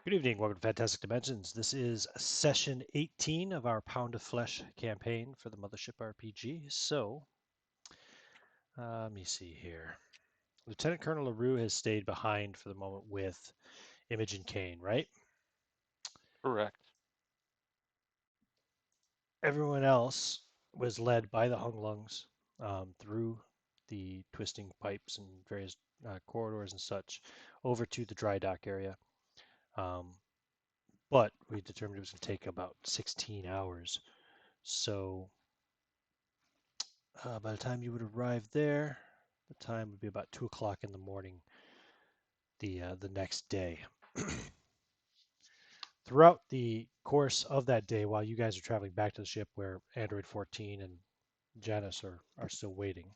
Good evening. Welcome to Fantastic Dimensions. This is session 18 of our Pound of Flesh campaign for the Mothership RPG. Let me see here. Lieutenant Colonel LaRue has stayed behind for the moment with Imogen Kane, right? Correct. Everyone else was led by the Hung Lungs through the twisting pipes and various corridors and such over to the dry dock area. But we determined it was going to take about 16 hours. So by the time you would arrive there, the time would be about 2 o'clock in the morning the next day. Throughout the course of that day, while you guys are traveling back to the ship where Android 14 and Janice are still waiting,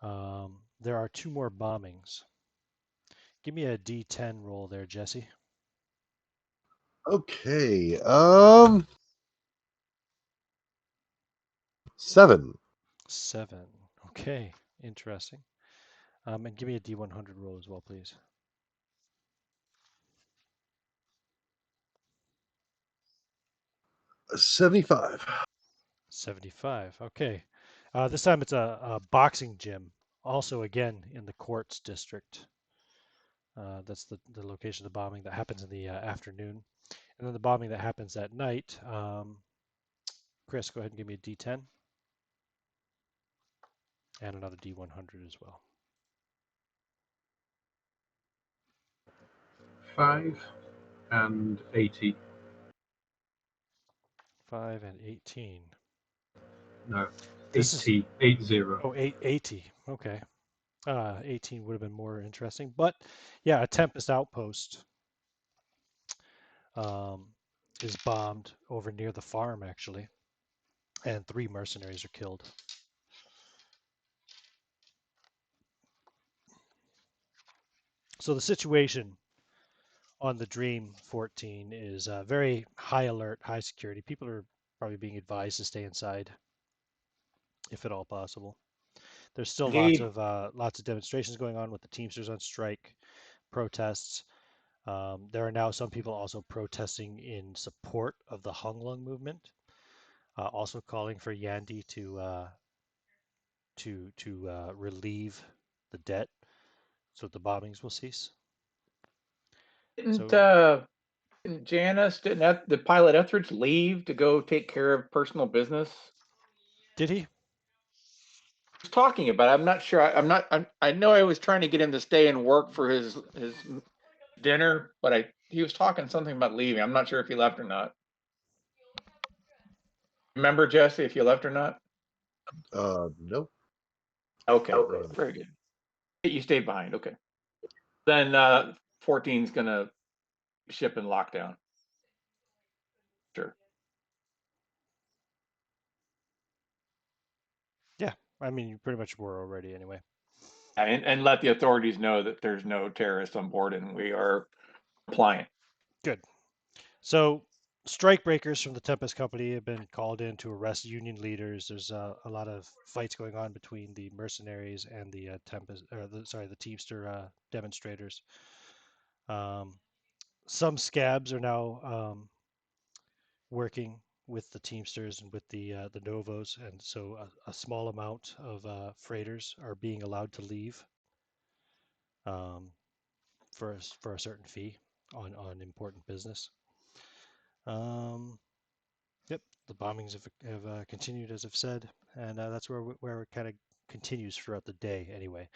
there are two more bombings. Give me a D10 roll there, Jesse. Okay. 7. 7. Okay, interesting. And give me a D100 roll as well, please. 75. 75. Okay. This time it's a boxing gym, also again in the Quartz district. That's the location of the bombing that happens in the afternoon. And then the bombing that happens at night. Chris, go ahead and give me a D10 and another D100 as well. 5 and 80. 5 and 18. No, This is 80. 80. oh 80. Okay. 18 would have been more interesting, but yeah, a Tempest outpost is bombed over near the farm actually, and 3 mercenaries are killed. So the situation on the Dream 14 is very high alert, high security. People are probably being advised to stay inside, if at all possible. There's still Indeed. lots of demonstrations going on with the Teamsters on strike, protests. There are now some people also protesting in support of the Hung Lung movement, also calling for Yandy to relieve the debt so the bombings will cease. Didn't So Janice, the pilot Etheridge leave to go take care of personal business? did he? He was talking about it. I'm not sure. I know I was trying to get him to stay and work for his dinner, but he was talking something about leaving. I'm not sure if he left or not. Remember, Jesse, if you left or not? Nope. Okay, Okay. very good. You stayed behind. Okay. Then 14's gonna ship in lockdown. Sure. Yeah, I mean you pretty much were already anyway. And let the authorities know that there's no terrorists on board and we are compliant. Good. So strike breakers from the Tempest Company have been called in to arrest union leaders. There's a lot of fights going on between the mercenaries and the the Teamster demonstrators. Some scabs are now working with the Teamsters and with the Novos, and so a small amount of freighters are being allowed to leave for a certain fee on important business. Yep, the bombings have continued, as I've said, and that's where it kind of continues throughout the day, anyway.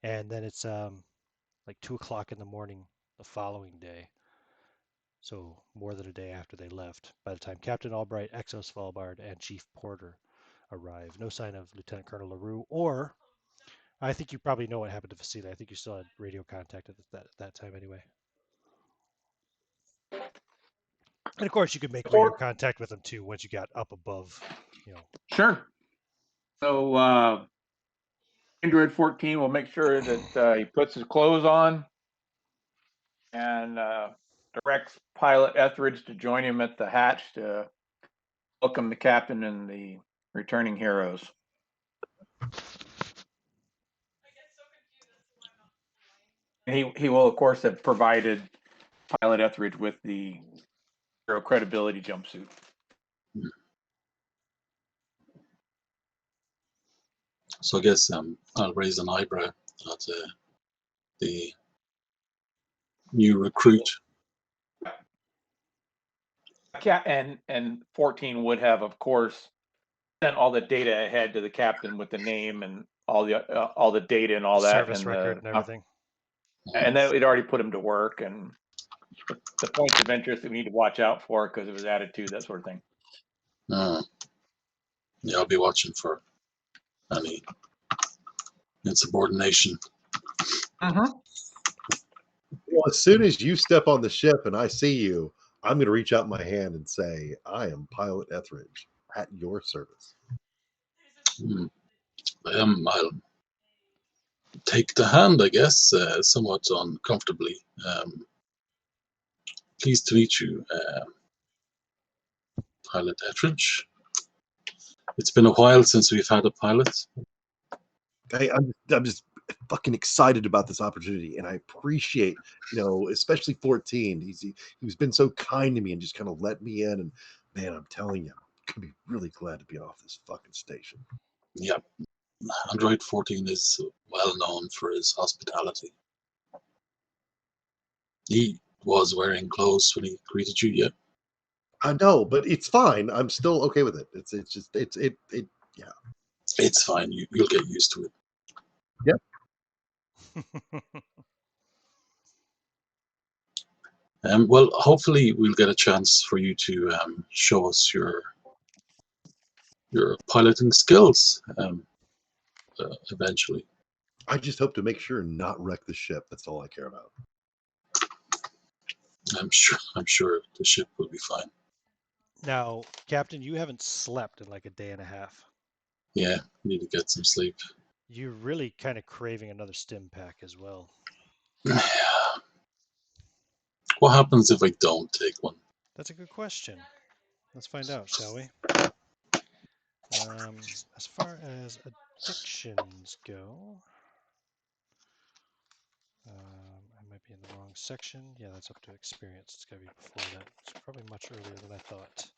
And then it's like 2 o'clock in the morning the following day, so more than a day after they left. By the time Captain Albright, Exo Svalbard, and Chief Porter arrive, no sign of Lieutenant Colonel LaRue, or I think you probably know what happened to Vasily. I think you still had radio contact at that time, anyway. And of course, you could make radio contact with them too once you got up above, Sure. So Android 14 will make sure that he puts his clothes on and directs pilot Etheridge to join him at the hatch to welcome the captain and the returning heroes. He will, of course, have provided Pilot Etheridge with the zero credibility jumpsuit. So I guess I'll raise an eyebrow at the new recruit. And 14 would have, of course, sent all the data ahead to the captain with the name and all the data and all that, Service and record and everything. and then it already put him to work, and the points of interest that we need to watch out for because of his attitude, that sort of thing. Yeah, I'll be watching for any insubordination. Mm-hmm. Well, as soon as you step on the ship and I see you, I'm going to reach out my hand and say, I am Pilot Etheridge at your service. I'll take the hand, I guess, somewhat uncomfortably. Pleased to meet you, Pilot Etheridge. It's been a while since we've had a pilot. I'm just fucking excited about this opportunity, and I appreciate, especially 14. He's been so kind to me and just kind of let me in. And man, I'm telling you, I'm gonna be really glad to be off this fucking station. Yeah, Android 14 is well known for his hospitality. He was wearing clothes when he greeted you, yeah? I know, but it's fine. I'm still okay with it. It's just yeah. It's fine. You'll get used to it. Well, hopefully we'll get a chance for you to show us your piloting skills eventually. I just hope to make sure and not wreck the ship. That's all I care about. I'm sure the ship will be fine. Now, Captain, you haven't slept in like a day and a half. Yeah, need to get some sleep. You're really kind of craving another Stimpak as well. What happens if I don't take one? That's a good question. Let's find out, shall we? As far as addictions go, I might be in the wrong section. Yeah, that's up to experience. It's got to be before that. It's probably much earlier than I thought.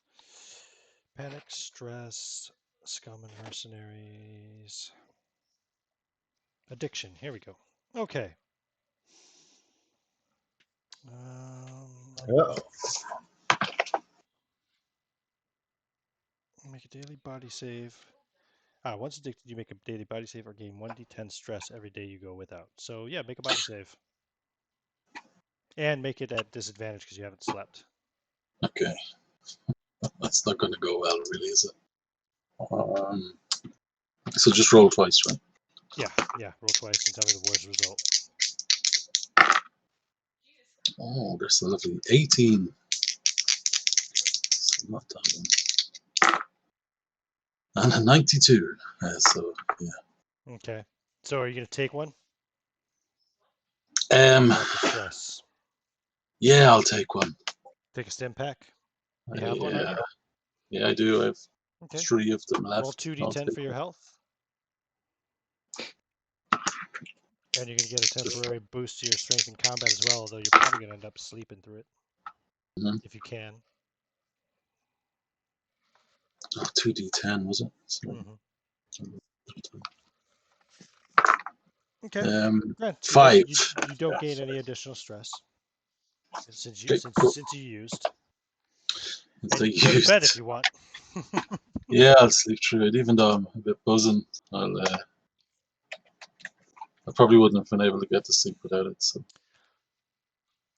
Panic, stress, scum and mercenaries. Addiction. Here we go. Okay. Make a daily body save. Once addicted, you make a daily body save or gain 1d10 stress every day you go without. So yeah, make a body save. And make it at disadvantage because you haven't slept. Okay. That's not going to go well, really, is it? So just roll twice, right? Yeah. Roll twice and tell me the worst result. Oh, there's a lovely 18. So not that one. And a 92. So yeah. Okay. So are you going to take one? Um. Not the stress. Yeah, I'll take one. Take a Stimpak. You have one, Yeah. on you? Yeah, I do. I have Okay. 3 of them left. Roll 2d10 for your health. And you're going to get a temporary boost to your strength in combat as well, although you're probably going to end up sleeping through it. If you can. Oh, 2d10, was it? So, Okay. 5. You don't gain any additional stress since you used. And you can go to bed if you want. Yeah, I'll sleep through it, even though I'm a bit buzzing. I probably wouldn't have been able to get to sleep without it. So.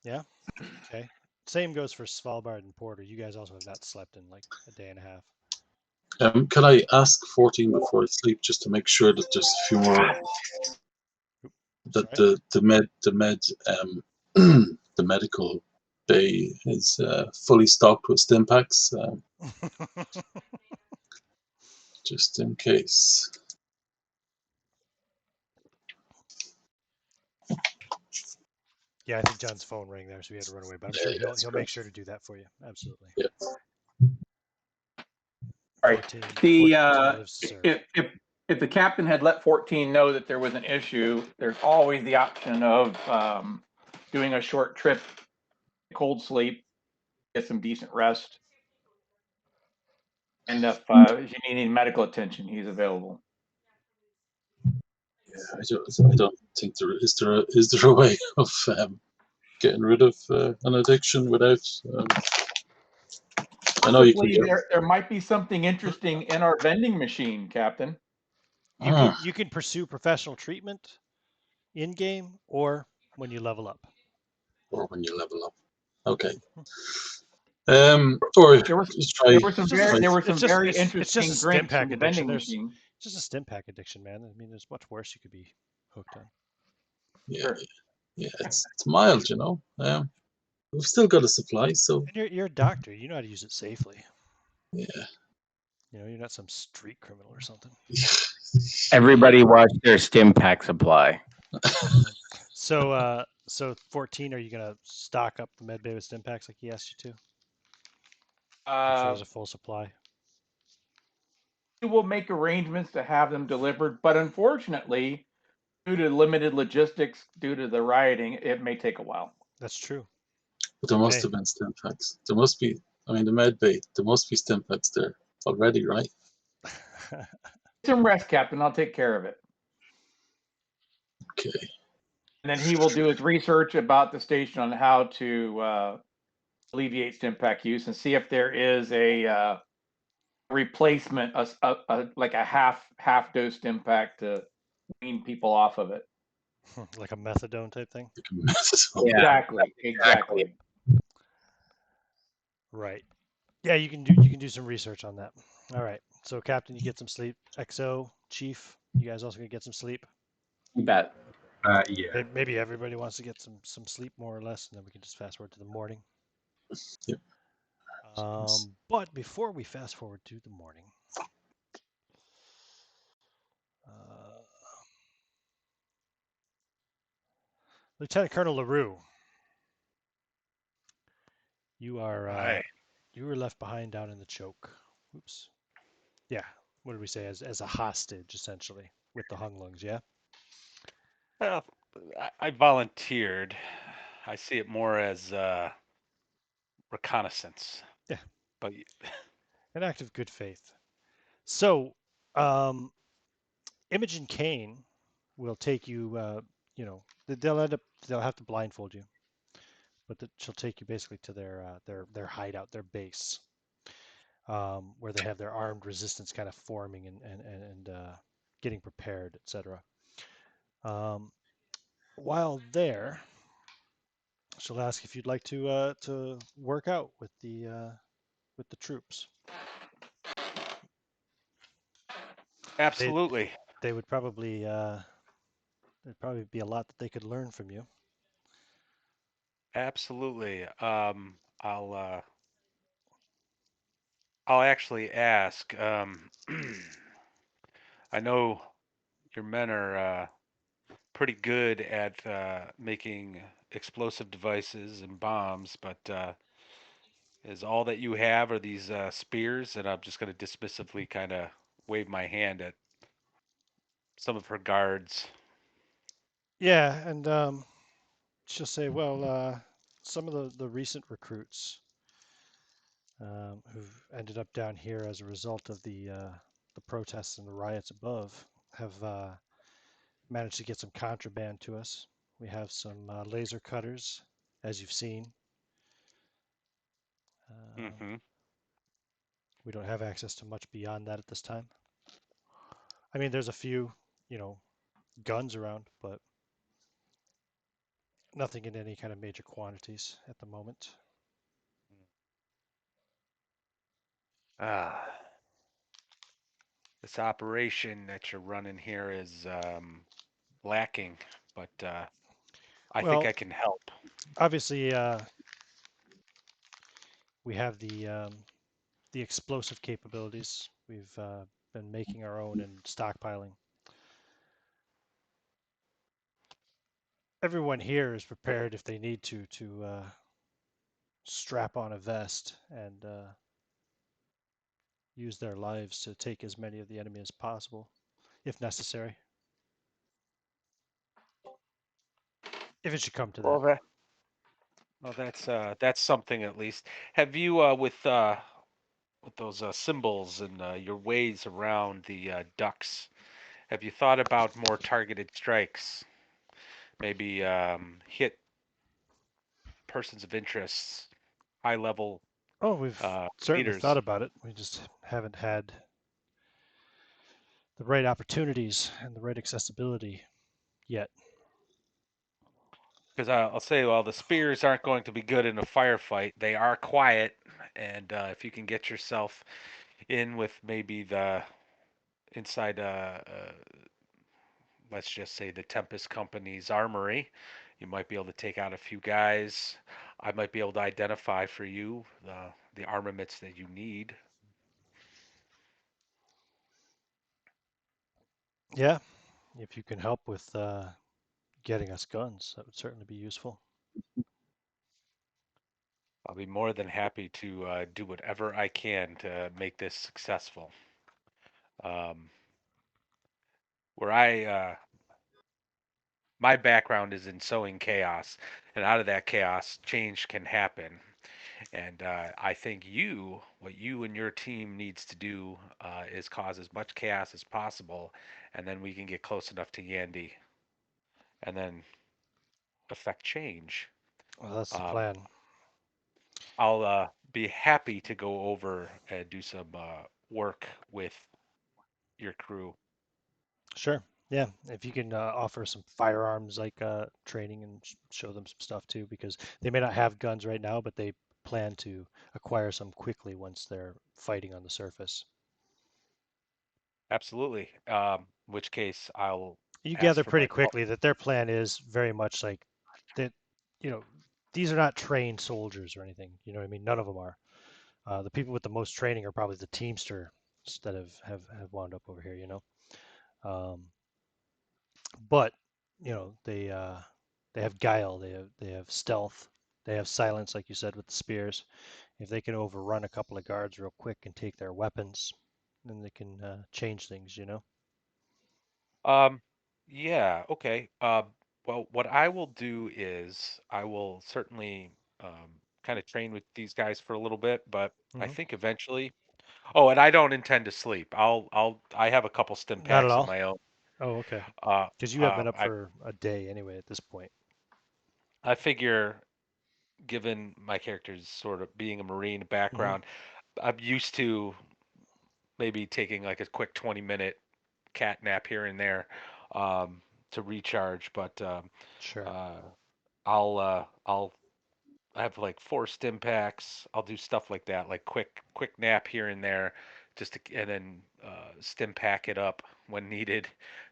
Yeah. Okay. Same goes for Svalbard and Porter. You guys also have not slept in like a day and a half. Can I ask 14 before I sleep, just to make sure that there's a few more, that the medical bay is fully stocked with Stimpaks, just in case. Yeah, I think John's phone rang there, so he had to run away. But I'm sure he'll make sure to do that for you. Absolutely. Yeah. All right. If the captain had let 14 know that there was an issue, there's always the option of doing a short trip cold sleep, get some decent rest. And if you need any medical attention, he's available. Yeah, I don't think is there a way of getting rid of an addiction without. I know you can Possibly get. there might be something interesting in our vending machine, Captain. You can pursue professional treatment in game or when you level up. Or when you level up. Okay. Or There was just try. there were some It's just very a, there were it's some just very it's just a interesting drinks Stimpak from the addiction. vending machine. It's just a Stimpak addiction, man. I mean, there's much worse you could be hooked on. Yeah, Sure. yeah. It's mild, you know. We've still got a supply, so And you're a doctor. You know how to use it safely. yeah. You know, you're not some street criminal or something. Everybody watch their Stimpack supply. So 14, are you gonna stock up the med bay with Stimpaks like he asked you to? Make sure there's a full supply. We will make arrangements to have them delivered, but unfortunately, due to limited logistics, due to the rioting, it may take a while. That's true. But there must Hey. have been Stimpaks. There must be. I mean, the med bay. There must be Stimpaks there already, right? Some rest, Captain. I'll take care of it. Okay. And then he will do his research about the station on how to alleviate Stimpak use and see if there is a replacement, like a half dose Stimpak to wean people off of it. Like a methadone type thing. Yeah. Exactly. Right. Yeah, you can do some research on that. All right. So Captain, you get some sleep. XO, Chief, you guys also gonna get some sleep. You bet. Yeah. Maybe everybody wants to get some sleep more or less, and then we can just fast forward to the morning. Yep. But before we fast forward to the morning, Lieutenant Colonel LaRue, you are you were left behind down in the choke. Oops. Yeah. What did we say? As a hostage, essentially, with the Hunglungs. Yeah. Well, I volunteered. I see it more as reconnaissance. Yeah. But An act of good faith. So, Imogen Kane will take you. You know, they'll have to blindfold you, but she'll take you basically to their hideout, their base, where they have their armed resistance kind of forming and getting prepared, etc. While there, she'll ask if you'd like to work out with the troops. absolutely. They would probably there'd probably be a lot that they could learn from you. Absolutely. I'll actually ask. I know your men are pretty good at making explosive devices and bombs, but is all that you have are these spears? And I'm just going to dismissively kind of wave my hand at some of her guards. Yeah, and she'll say, well, some of the recent recruits who've ended up down here as a result of the protests and the riots above have managed to get some contraband to us. We have some laser cutters, as you've seen. Mm-hmm. We don't have access to much beyond that at this time. I mean, there's a few, guns around, but nothing in any kind of major quantities at the moment. Ah, this operation that you're running here is lacking, but I think Well, I can help. obviously, we have the explosive capabilities. We've been making our own and stockpiling. Everyone here is prepared if they need to strap on a vest and use their lives to take as many of the enemy as possible, if necessary. If it should come to that. Well, Well, that's something at least. Have you with those symbols and your ways around the ducks? Have you thought about more targeted strikes? Maybe hit persons of interest, high level Oh, we've certainly thought leaders. about it. We just haven't had the right opportunities and the right accessibility yet. Because I'll say, well, the spears aren't going to be good in a firefight. They are quiet, and if you can get yourself in with maybe the inside, let's just say the Tempest Company's armory, you might be able to take out a few guys. I might be able to identify for you the armaments that you need. Yeah, if you can help with getting us guns, that would certainly be useful. I'll be more than happy to do whatever I can to make this successful. Um, where my background is in sowing chaos, and out of that chaos, change can happen. And I think what you and your team needs to do is cause as much chaos as possible, and then we can get close enough to Yandy, and then affect change. Well, that's the Um, plan. I'll be happy to go over and do some work with your crew. Sure. Yeah, if you can offer some firearms like training and show them some stuff too, because they may not have guns right now, but they plan to acquire some quickly once they're fighting on the surface. Absolutely. In which case, I'll You ask gather for pretty my quickly that their plan is very much like that, you know, these are not trained soldiers or anything. You know what I mean? None of them are. The people with the most training are probably the Teamsters that have wound up over here, you know. Um, but they have guile, they have stealth, they have silence, like you said with the spears. If they can overrun a couple of guards real quick and take their weapons, then they can change things, you know. Um, yeah, okay. Well, what I will do is I will certainly kind of train with these guys for a little bit, but I Hmm. think eventually. Oh, and I don't intend to sleep. I have a couple stim Not at packs of all. my own. Oh, okay. Uh, Because you have been up I for a day anyway at this point. I figure, given my character's sort of being a Marine Hmm. background, I'm used to maybe taking like a quick 20-minute cat nap here and there um, to recharge, but Sure. uh, I'll have like four stim packs. I'll do stuff like that, like quick nap here and there, and then stim pack it up when needed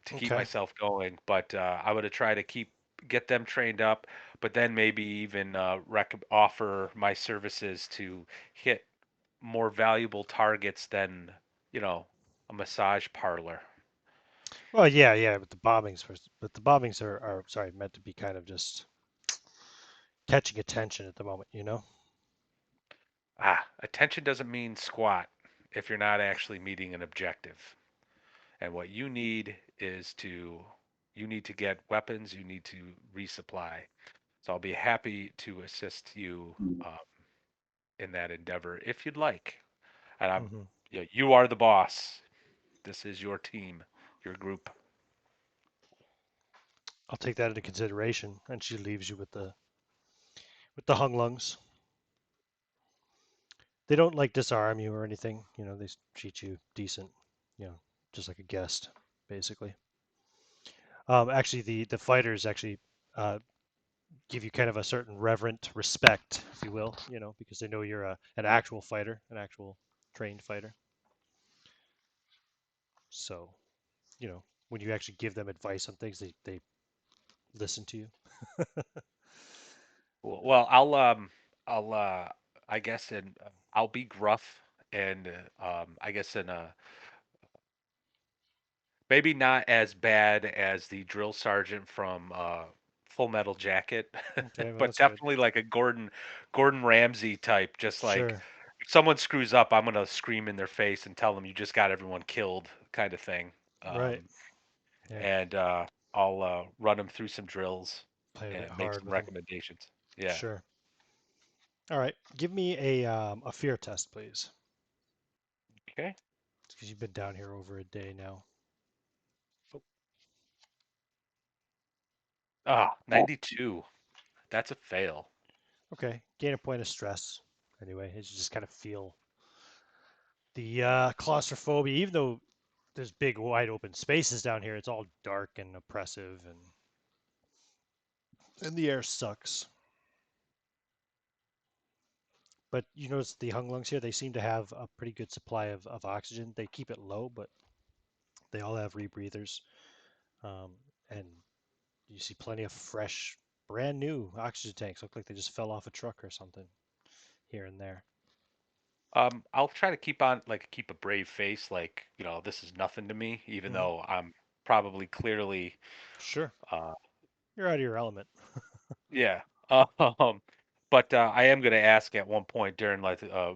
to keep Okay. myself going. But I would try to get them trained up, but then maybe even offer my services to hit more valuable targets than you know a massage parlor. Well, yeah, yeah, but the bombings are sorry, meant to be kind of just catching attention at the moment, you know. Attention doesn't mean squat if you're not actually meeting an objective. And what you need to get weapons, you need to resupply. So I'll be happy to assist you in that endeavor if you'd like. And Hmm. you are the boss. This is your team, your group. I'll take that into consideration, and she leaves you with the hung lungs. They don't like disarm you or anything. You know, they treat you decent. You know, just like a guest, basically. Actually, the fighters actually uh, give you kind of a certain reverent respect, if you will. You know, because they know you're an actual fighter, an actual trained fighter. So, when you actually give them advice on things, they listen to you. Well, I'll I guess I'll be gruff and I guess in a maybe not as bad as the drill sergeant from Full Metal Jacket, Okay, well but that's good. definitely like a Gordon Ramsay type. Just like Sure. if someone screws up, I'm gonna scream in their face and tell them you just got everyone killed, kind of thing. Right. Um, Yeah. and I'll run them through some drills Play a bit and make hard some with them. recommendations. Yeah. Sure. All right, give me a fear test, please, Okay. because you've been down here over a day now. Ah, 92. That's a fail. Okay, gain a point of stress. Anyway, as you just kind of feel the claustrophobia, even though there's big, wide open spaces down here, it's all dark and oppressive, and the air sucks. But you notice the hung lungs here, they seem to have a pretty good supply of oxygen. They keep it low, but they all have rebreathers. And you see plenty of fresh, brand new oxygen tanks. Look like they just fell off a truck or something here and there. I'll try to keep a brave face, like, this is nothing to me, even Mhm. though I'm probably clearly, Sure, uh, you're out of your element. yeah. Um, but I am going to ask at one point during uh,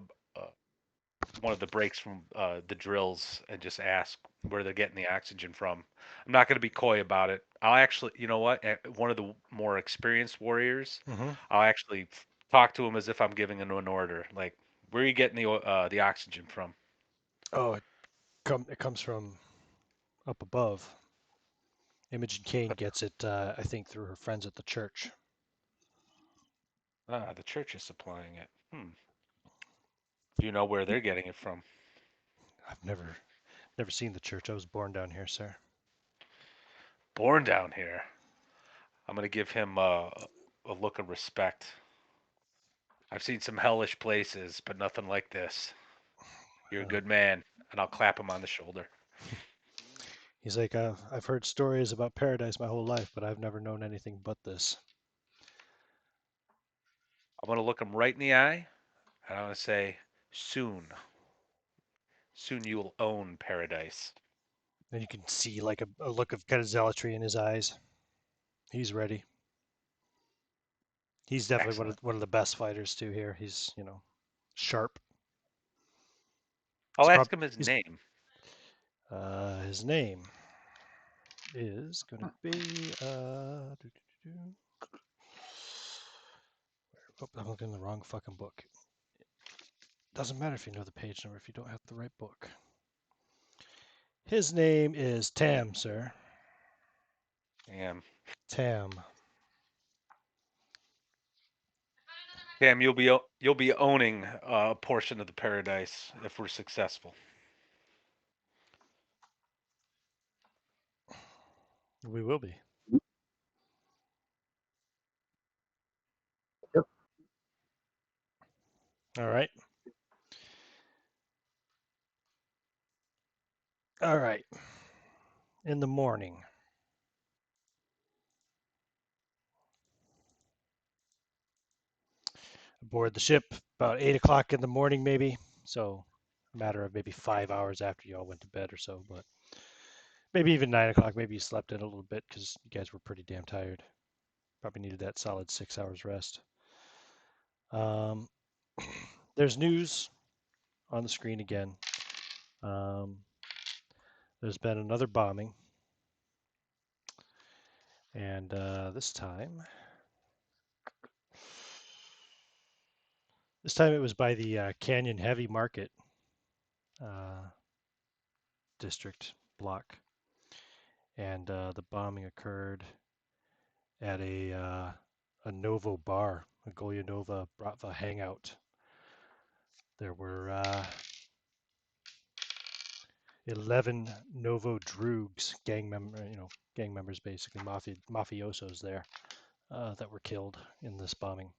one of the breaks from the drills and just ask where they're getting the oxygen from. I'm not going to be coy about it. I'll actually, you know what? One of the more experienced warriors, Hmm. I'll actually talk to him as if I'm giving him an order. Like, where are you getting the oxygen from? Oh, it comes from up above. Imogen Kane gets it, I think, through her friends at the church. Ah, the church is supplying it. Do you know where they're getting it from? I've never seen the church. I was born down here, sir. Born down here. I'm going to give him a look of respect. I've seen some hellish places, but nothing like this. You're a Uh, good man, and I'll clap him on the shoulder. he's like, I've heard stories about paradise my whole life, but I've never known anything but this. I'm going to look him right in the eye, and I'm going to say, soon, soon you will own paradise. And you can see like a look of kind of zealotry in his eyes. He's ready. He's definitely Excellent. one of the best fighters too here. He's sharp. I'll ask him his He's name. his name is going to be oh, I'm looking in the wrong fucking book. Doesn't matter if you know the page number if you don't have the right book. His name is Tam, sir. Damn. Tam. Damn, you'll be owning a portion of the paradise if we're successful. We will be. Yep. All right. All right. In the morning. Aboard the ship about 8 o'clock in the morning, maybe. So, a matter of maybe 5 hours after you all went to bed or so, but maybe even 9 o'clock. Maybe you slept in a little bit because you guys were pretty damn tired. Probably needed that solid 6 hours rest. Um, there's news on the screen again. Um, there's been another bombing, and this time it was by the Canyon Heavy Market uh, district block, and the bombing occurred at a Novo bar, a Golyanova Bratva hangout. There were 11 Novo Droogs, gang members basically, mafiosos there that were killed in this bombing.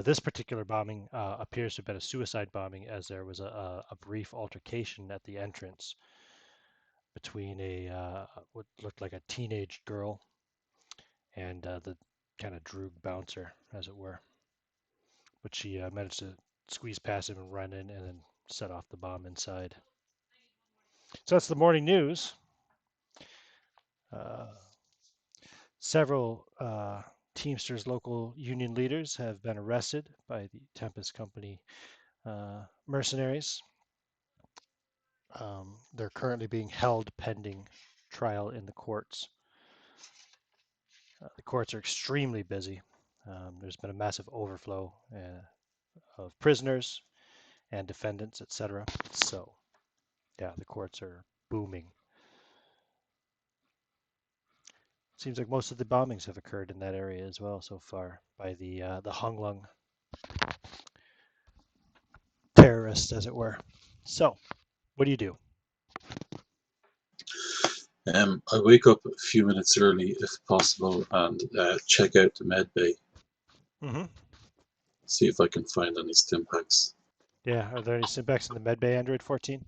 This particular bombing appears to have been a suicide bombing, as there was a brief altercation at the entrance between what looked like a teenage girl and the kind of droog bouncer, as it were. But she managed to squeeze past him and run in and then set off the bomb inside. So that's the morning news. Uh, several Teamsters local union leaders have been arrested by the Tempest Company mercenaries. They're currently being held pending trial in the courts. The courts are extremely busy. There's been a massive overflow of prisoners and defendants, etc. So, yeah, the courts are booming. Seems like most of the bombings have occurred in that area as well so far by the Honglung terrorists, as it were. So, what do you do? I wake up a few minutes early, if possible, and check out the med bay. Mm-hmm. See if I can find any Stimpaks. Yeah, are there any Stimpaks in the medbay, Android 14?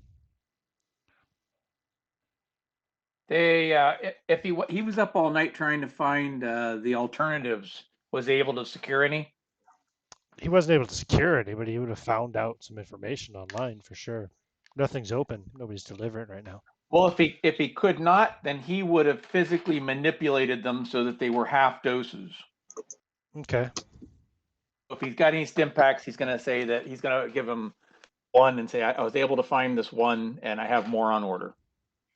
They, if he was up all night trying to find the alternatives, was he able to secure any? He wasn't able to secure any, but he would have found out some information online for sure. Nothing's open. Nobody's delivering right now. Well, if he could not, then he would have physically manipulated them so that they were half doses. Okay. If he's got any Stimpaks, he's going to say that he's going to give him one and say, I was able to find this one and I have more on order.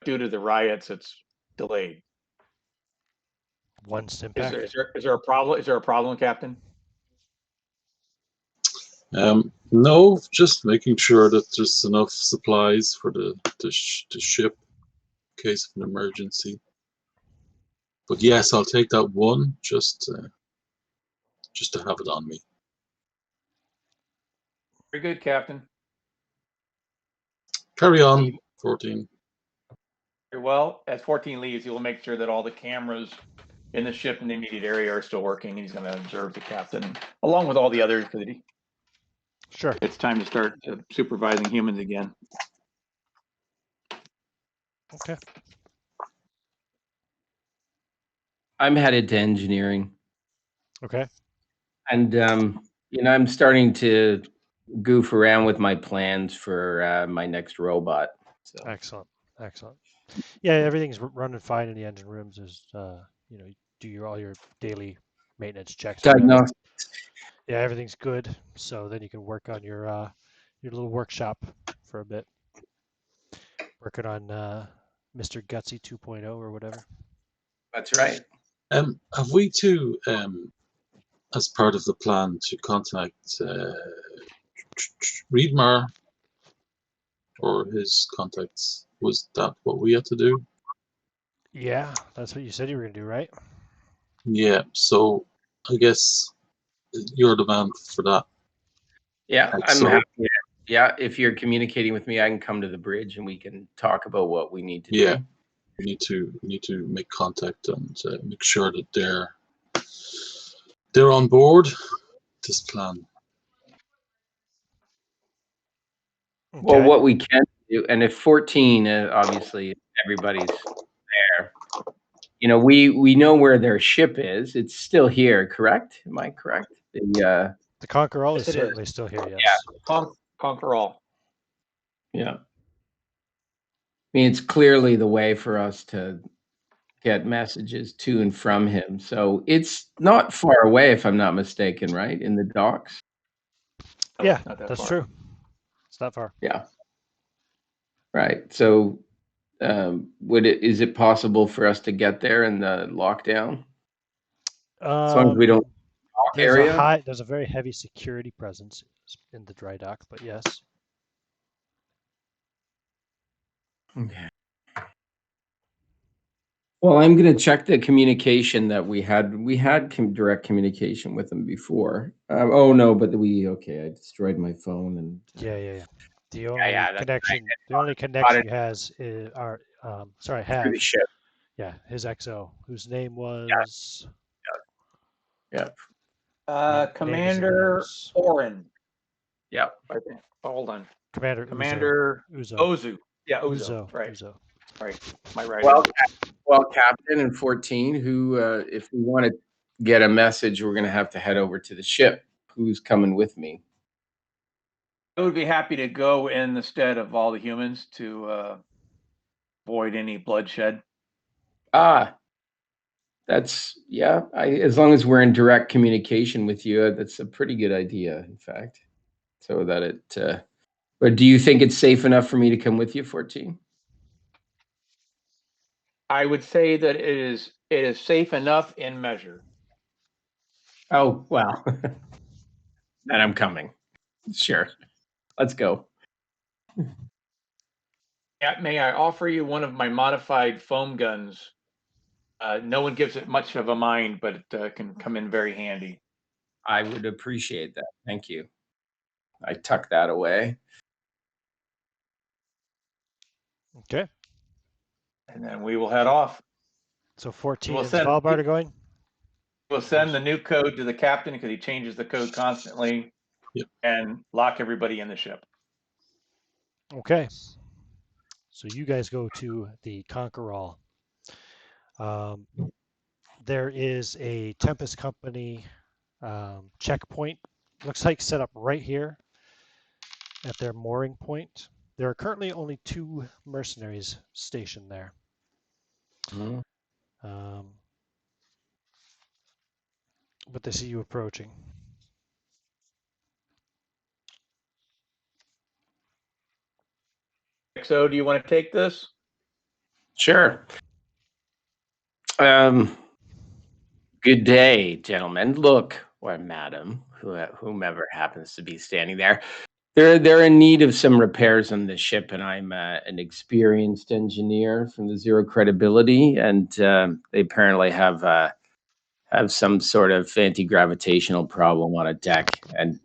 Due to the riots, it's delayed. One Stimpak. Is there a problem? Is there a problem, Captain? No, just making sure that there's enough supplies for the ship in case of an emergency. But yes, I'll take that one just to have it on me. Very good, Captain. Carry on, 14. Very well. As 14 leaves, he will make sure that all the cameras in the ship in the immediate area are still working. He's going to observe the captain along with all the others. Sure. It's time to start supervising humans again. Okay. I'm headed to engineering, Okay. and I'm starting to goof around with my plans for my next robot. So Excellent. Excellent. Yeah, everything's running fine in the engine rooms. There's, you do all your daily maintenance checks. or whatever. diagnostic. Yeah, everything's good. So then you can work on your little workshop for a bit. Working on Mr. Gutsy 2.0 or whatever. That's right. Have we to, as part of the plan, to contact Reedmar or his contacts? Was that what we had to do? Yeah, that's what you said you were gonna do, right? Yeah, so I guess you're the man for that. Yeah, Like, I'm so- happy. Yeah, if you're communicating with me, I can come to the bridge and we can talk about what we need to Yeah. do. We need to make contact and make sure that they're on board this plan. Well, Okay. what we can do, and if 14, obviously everybody's there. We know where their ship is. It's still here, correct? Am I correct? The Conquer All Yes, is it is. certainly still here, yes. Conquer all. Yeah. I mean, it's clearly the way for us to get messages to and from him. So it's not far away, if I'm not mistaken, right? In the docks. No, Yeah, not that that's far. true. It's not far. Yeah. Right. So, is it possible for us to get there in the lockdown? As long as we don't dock area. There's a very heavy security presence in the dry dock, but yes. Okay. Well, I'm going to check the communication that we had. We had direct communication with them before. Oh no, but I destroyed my phone and. Yeah. The only that's connection, the only it. connection he has is Through the ship. Yeah, his XO, whose name was. Yeah. Name is Commander Uzo. Oren. Yeah. Right there. Hold on. Commander Uzo. Uzo. Ozu. Yeah, Uzo. Right. Uzo. Right. My right. Well, Captain and 14, who, if we want to get a message, we're going to have to head over to the ship. Who's coming with me? I would be happy to go in the stead of all the humans to avoid any bloodshed. That's, as long as we're in direct communication with you, that's a pretty good idea, in fact. So that but do you think it's safe enough for me to come with you, 14? I would say that it is safe enough in measure. Oh, well, then I'm coming. Sure. Let's go. May I offer you one of my modified foam guns? No one gives it much of a mind, but it can come in very handy. I would appreciate that. Thank you. I tuck that away. Okay. And then we will head off. So 14 We'll and send- Svalbard are going. We'll send the new code to the captain because he changes the code constantly. Yep. And lock everybody in the ship. Okay. So you guys go to the Conquerall. There is a Tempest Company checkpoint. Looks like set up right here at their mooring point. There are currently only 2 mercenaries stationed there. Mhm. But they see you approaching. So, do you want to take this? Sure. Good day, gentlemen. Look, or madam, whomever happens to be standing there. They're in need of some repairs on the ship, and I'm an experienced engineer from the Zero Credibility, and they apparently have some sort of anti-gravitational problem on a deck, and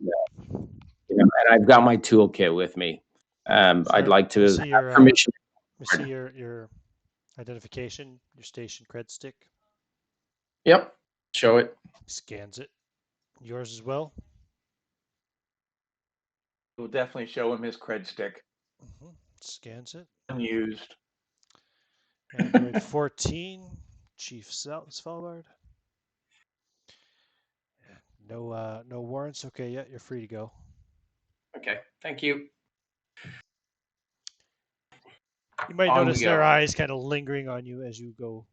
and I've got my toolkit with me. I'd like to see have your, permission. We see your identification, your station cred stick. Yep, show it. Scans it. Yours as well. We'll definitely show him his cred stick. Scans it. Unused. Android 14, Chief Svalbard. No warrants. Okay, yeah, you're free to go. Okay, thank you. You might On we notice their go. eyes kind of lingering on you as you go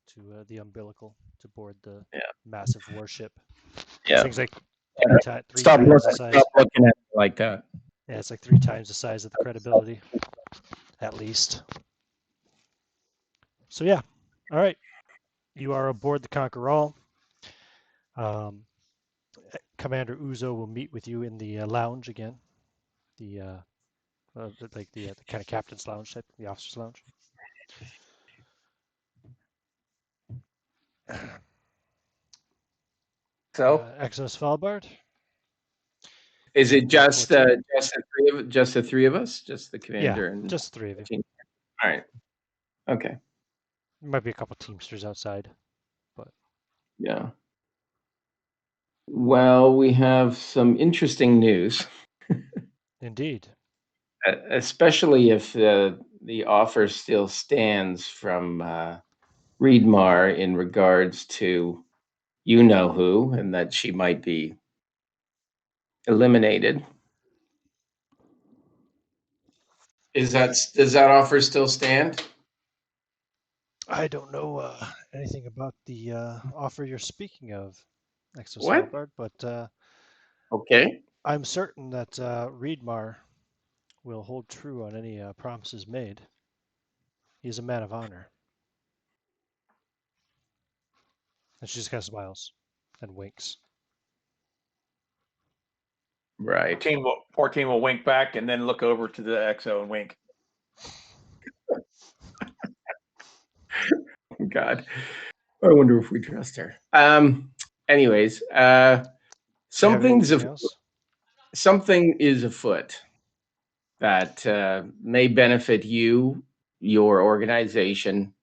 to the umbilical to board the massive warship. Yeah. Things like three Stop times the size. looking at me like that. Yeah, it's like 3 times the size of the Credibility, at least. So yeah, all right. You are aboard the Conquerall. Commander Uzo will meet with you in the lounge again, the kind of captain's lounge type, the officer's lounge. So, Exos Svalbard. is it just Android 14. just the three of us, just the commander and Just 3 of you. All right. Okay. There might be a couple Teamsters outside, but Yeah. Well, we have some interesting news, indeed. especially if the offer still stands from Reedmar in regards to you know who, and that she might be eliminated. Does that offer still stand? I don't know anything about the offer you're speaking of, Exos What? Svalbard, but Okay. I'm certain that Reedmar will hold true on any promises made. He's a man of honor. And she just kind of smiles and winks. Right. 14 will wink back and then look over to the XO and wink. God, I wonder if we trust her. Anyways, something is afoot that may benefit you, your organization.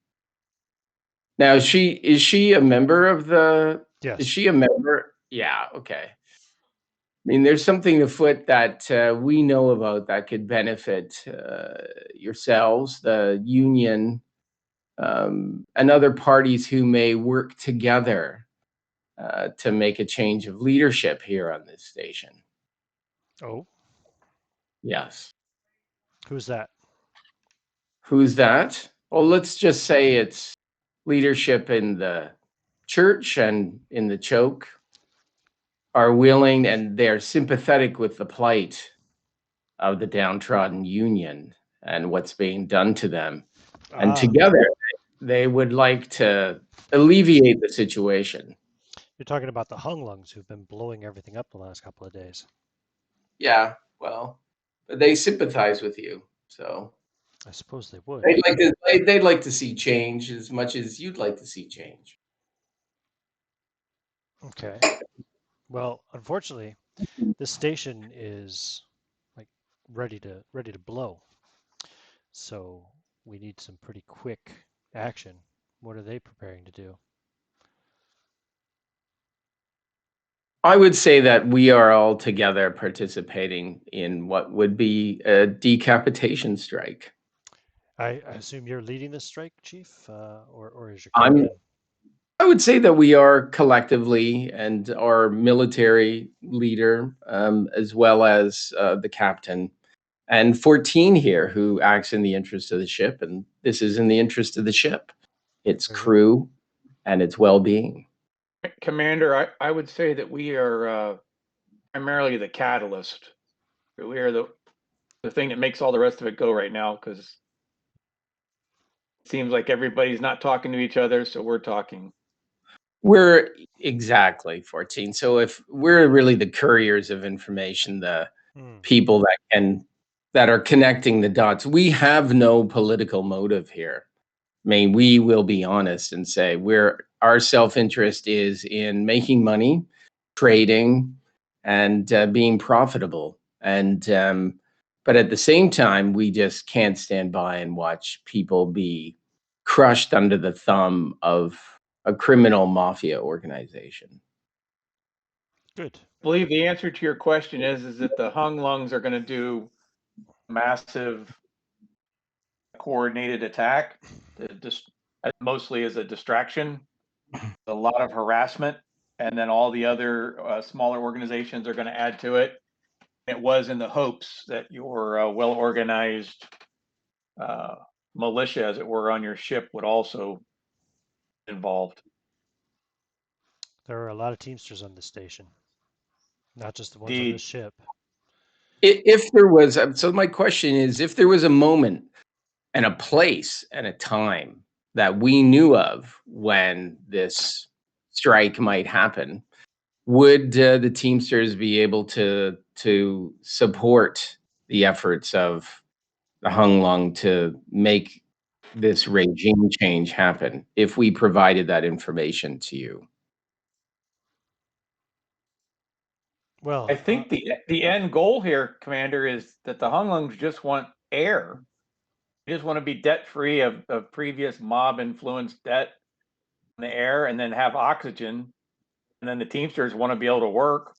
Now, is she a member of the? Yes. Is she a member? Yeah. Okay. I mean, there's something afoot that we know about that could benefit yourselves, the union, and other parties who may work together to make a change of leadership here on this station. Oh, Yes. who's that? Who's that? Well, let's just say it's leadership in the church and in the choke are willing and they're sympathetic with the plight of the downtrodden union and what's being done to them. And together, they would like to alleviate the situation. You're talking about the Hunglungs who've been blowing everything up the last couple of days. Yeah, well, but they sympathize with you, so I suppose they would. they'd like to see change as much as you'd like to see change. Okay. Well, unfortunately, this station is like ready to blow. So we need some pretty quick action. What are they preparing to do? I would say that we are all together participating in what would be a decapitation strike. I assume you're leading this strike, Chief, or is your I'm captain? I would say that we are collectively, and our military leader, as well as the captain, and 14 here who acts in the interest of the ship. And this is in the interest of the ship, its Very good. crew, and its well being. Commander, I would say that we are primarily the catalyst. We are the thing that makes all the rest of it go right now, because it seems like everybody's not talking to each other, so we're talking. We're exactly 14. So if we're really the couriers of information, the people that are connecting the dots, we have no political motive here. I mean, we will be honest and say our self-interest is in making money, trading, and being profitable. And but at the same time, we just can't stand by and watch people be crushed under the thumb of a criminal mafia organization. Good. I believe the answer to your question is that the Hung Lungs are going to do massive coordinated attack, mostly as a distraction, a lot of harassment, and then all the other smaller organizations are going to add to it. It was in the hopes that your well-organized militia, as it were, on your ship would also be involved. There are a lot of Teamsters on this station, not just the ones on Indeed. this ship. If there was, so my question is, if there was a moment and a place and a time that we knew of when this strike might happen, would the Teamsters be able to support the efforts of the Hung Lung to make this regime change happen if we provided that information to you? Well, I think the end goal here, Commander, is that the Hung Lungs just want air. They just want to be debt free of previous mob influenced debt in the air, and then have oxygen. And then the Teamsters want to be able to work.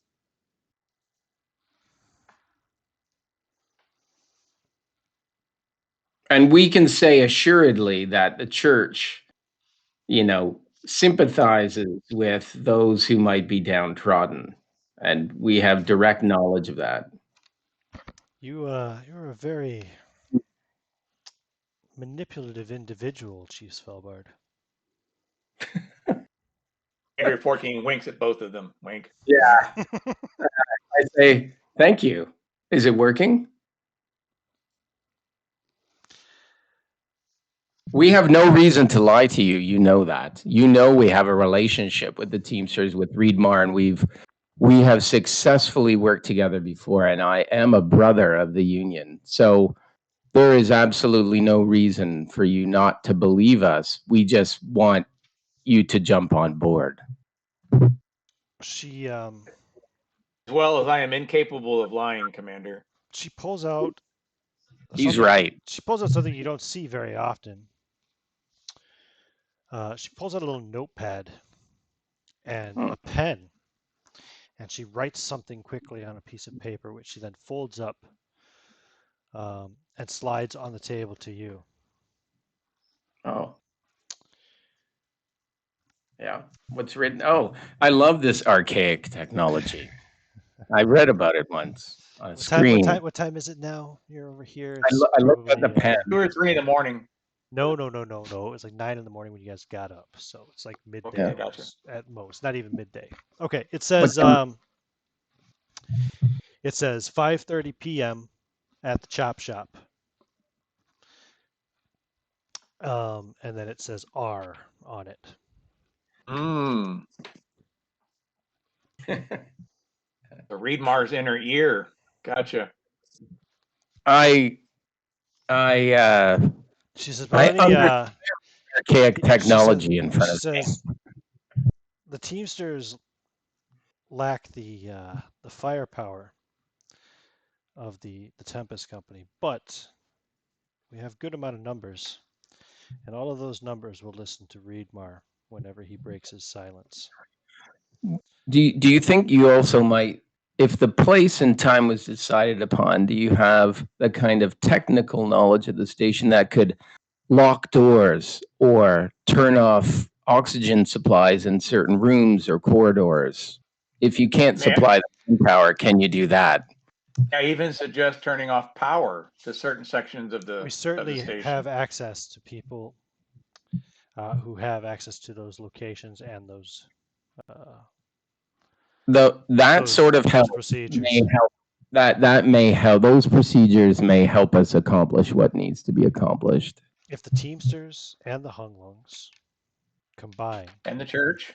And we can say assuredly that the church, sympathizes with those who might be downtrodden. And we have direct knowledge of that. you're a very manipulative individual, Chief Svalbard. Andrew 14 winks at both of them. Wink. Yeah. I say, thank you. Is it working? We have no reason to lie to you. You know that. You know we have a relationship with the Teamsters, with Reedmar, and we have successfully worked together before, and I am a brother of the union. So there is absolutely no reason for you not to believe us. We just want you to jump on board. She As well as I am incapable of lying, Commander. she pulls out. He's right. She pulls out something you don't see very often. She pulls out a little notepad and a pen, and she writes something quickly on a piece of paper, which she then folds up and slides on the table to you. Oh. Yeah. What's written? Oh, I love this archaic technology. I read about it once on a screen. What time is it now? You're over here. I looked at the pen. 2 or 3 in the morning. No. It was like 9 in the morning when you guys got up. So it's like midday Okay, gotcha. at most, not even midday. Okay, it says 5:30 p.m. at the chop shop. And then it says R on it. The Reedmar's inner ear. Gotcha. I She says, I well, any archaic she technology says, in front she of me. says the Teamsters lack the firepower of the Tempest Company, but we have good amount of numbers, and all of those numbers will listen to Reedmar whenever he breaks his silence. Do you think you also might, if the place and time was decided upon, do you have the kind of technical knowledge of the station that could lock doors or turn off oxygen supplies in certain rooms or corridors? If you can't Man. supply the power, can you do that? I even suggest turning off power to certain sections of the We certainly station. have access to people who have access to those locations and those That sort of help procedures. may help. That may help. Those procedures may help us accomplish what needs to be accomplished. If the Teamsters and the Hunglungs combine, And the church.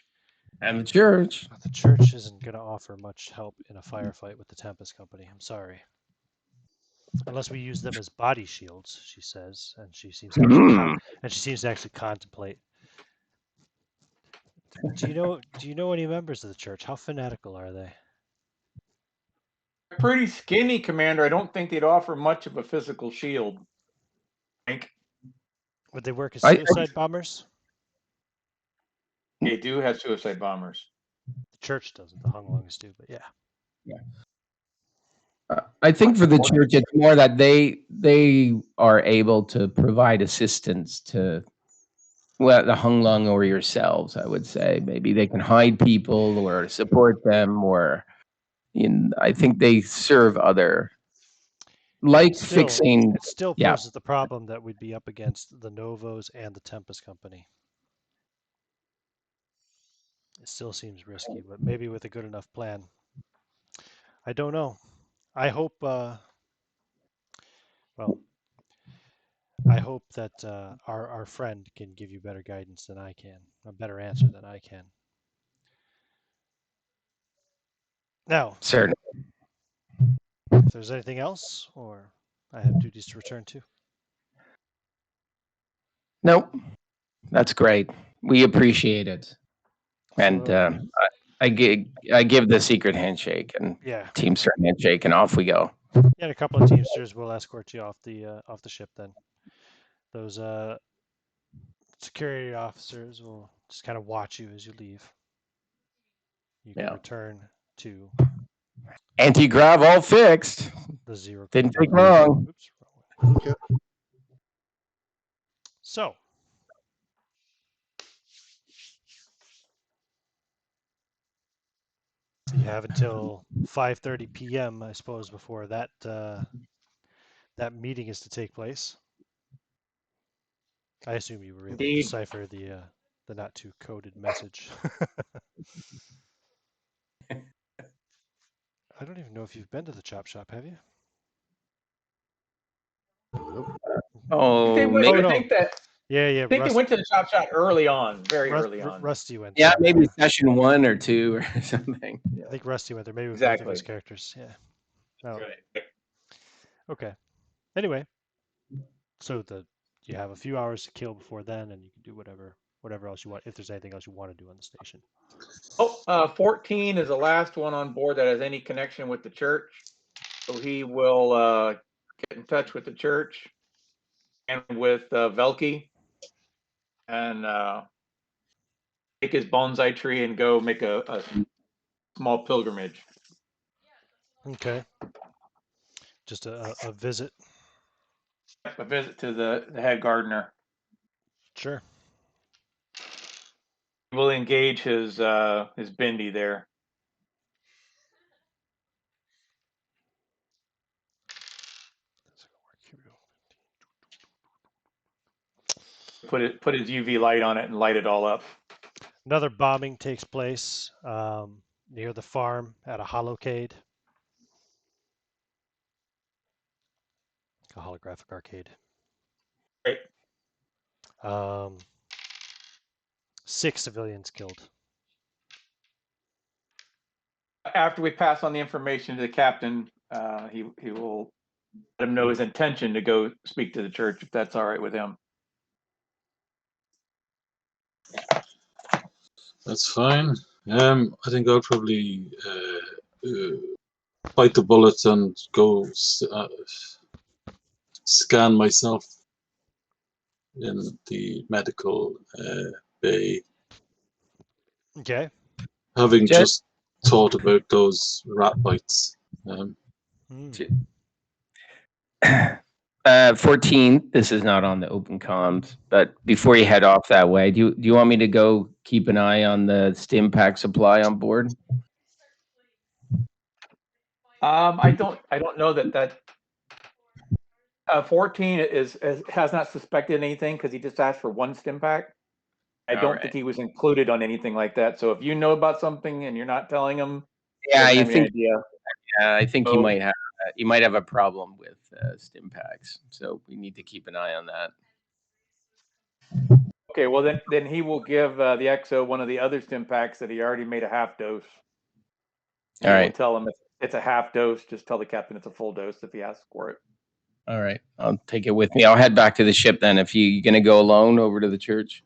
And the church. the church isn't going to offer much help in a firefight with the Tempest Company. I'm sorry. Unless we use them as body shields, she says, and she seems to actually contemplate. Do you know any members of the church? How fanatical are they? Pretty skinny, Commander. I don't think they'd offer much of a physical shield. Would they work as suicide bombers? They do have suicide bombers. The church doesn't. The Hunglungs do, but yeah. I think for the church, it's more that they are able to provide assistance to, well, the Hunglung or yourselves. I would say maybe they can hide people or support them, or I think they serve other, like fixing. It still poses the problem that we'd be up against the Novos and the Tempest Company. It still seems risky, but maybe with a good enough plan. I don't know. I hope. I hope that our friend can give you better guidance than I can, a better answer than I can. Now, certainly. If there's anything else, or I have duties to return to. Nope, that's great. We appreciate it, and So, I give the secret handshake and Teamster handshake, and off we go. Yeah, and a couple of Teamsters will escort you off the ship. Then those security officers will just kind of watch you as you leave. You can return to anti-grav all fixed. The zero. Didn't take long. Oops. Okay. So. You have until 5:30 p.m., I suppose, before that that meeting is to take place. I assume you were able to decipher the not too coded message. I don't even know if you've been to the chop shop, have you? Oh, I think that. Yeah. I think they went to the chop shop early on, very early on. Rusty went. Yeah, maybe session 1 or 2 or something. Yeah. I think Rusty went there, maybe with both of his characters. Yeah. Oh. Okay. Anyway, so you have a few hours to kill before then, and you can do whatever else you want, if there's anything else you want to do on the station. 14 is the last one on board that has any connection with the church. So he will get in touch with the church and with Velky and take his bonsai tree and go make a small pilgrimage. Okay. Just a visit. A visit to the head gardener. Sure. We'll engage his bindi there. Put his UV light on it and light it all up. Another bombing takes place near the farm at a holocade. A holographic arcade. Right. 6 civilians killed. After we pass on the information to the captain, he will let him know his intention to go speak to the church if that's all right with him. That's fine. I think I'll probably bite the bullet and go scan myself in the medical bay, Okay. having Jet- just thought about those rat bites. Hmm. 14. This is not on the open comms, but before you head off that way, do you want me to go keep an eye on the Stimpak supply on board? I don't know that 14 has not suspected anything because he just asked for one Stimpak. I All don't right. think he was included on anything like that. So if you know about something and you're not telling him, Yeah, doesn't you have any think? idea. I think you So- might have you might have a problem with Stimpaks, so we need to keep an eye on that. Okay, well then he will give the EXO one of the other Stimpaks that he already made a half dose. All We'll right. tell him it's a half dose. Just tell the captain it's a full dose if he asks for it. All right. I'll take it with me. I'll head back to the ship then. If you're going to go alone over to the church.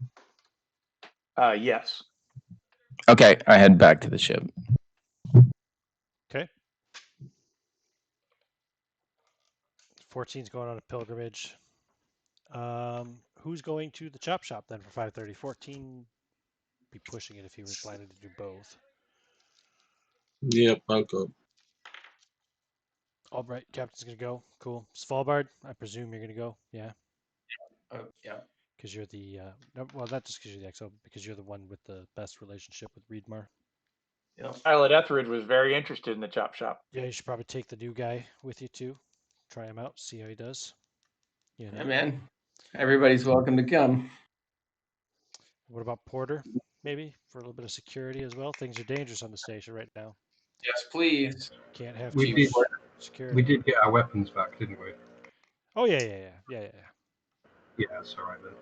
Yes. Okay, I head back to the ship. Okay. 14's going on a pilgrimage. Who's going to the chop shop then for 5:30? 14 be pushing it if he was planning to do both. Yep, I'll go. Albright, captain's gonna go. Cool. Svalbard, I presume you're gonna go. Yeah, Yeah. because you're the no, well, not just because you're the XO, because you're the one with the best relationship with Reedmar. Pilot Etheridge was very interested in the chop shop. Yeah, you should probably take the new guy with you too. Try him out, see how he does. You know. Hey, man. Everybody's welcome to come. What about Porter? Maybe for a little bit of security as well. Things are dangerous on the station right now. Yes, please. Can't have We too did- much security. We did get our weapons back, didn't we? Oh yeah. Yeah, that's all right then.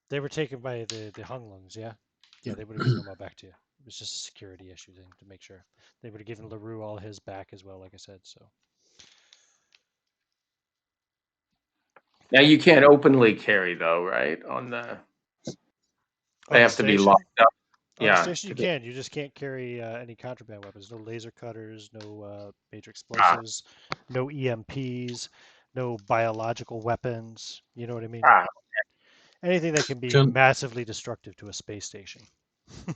They were taken by the Hunglungs, yeah? Yeah, they would have given them all back to you. It was just a security issue thing to make sure. They would have given LaRue all his back as well, like I said, so. Now you can't openly carry though, right? On the On they the have to be station? locked up. On the Yeah. station you can. You just can't carry any contraband weapons. No laser cutters, no major Ah. explosives, no EMPs, no biological weapons. You know what I mean? Ah. Anything that can be Can- massively destructive to a space station.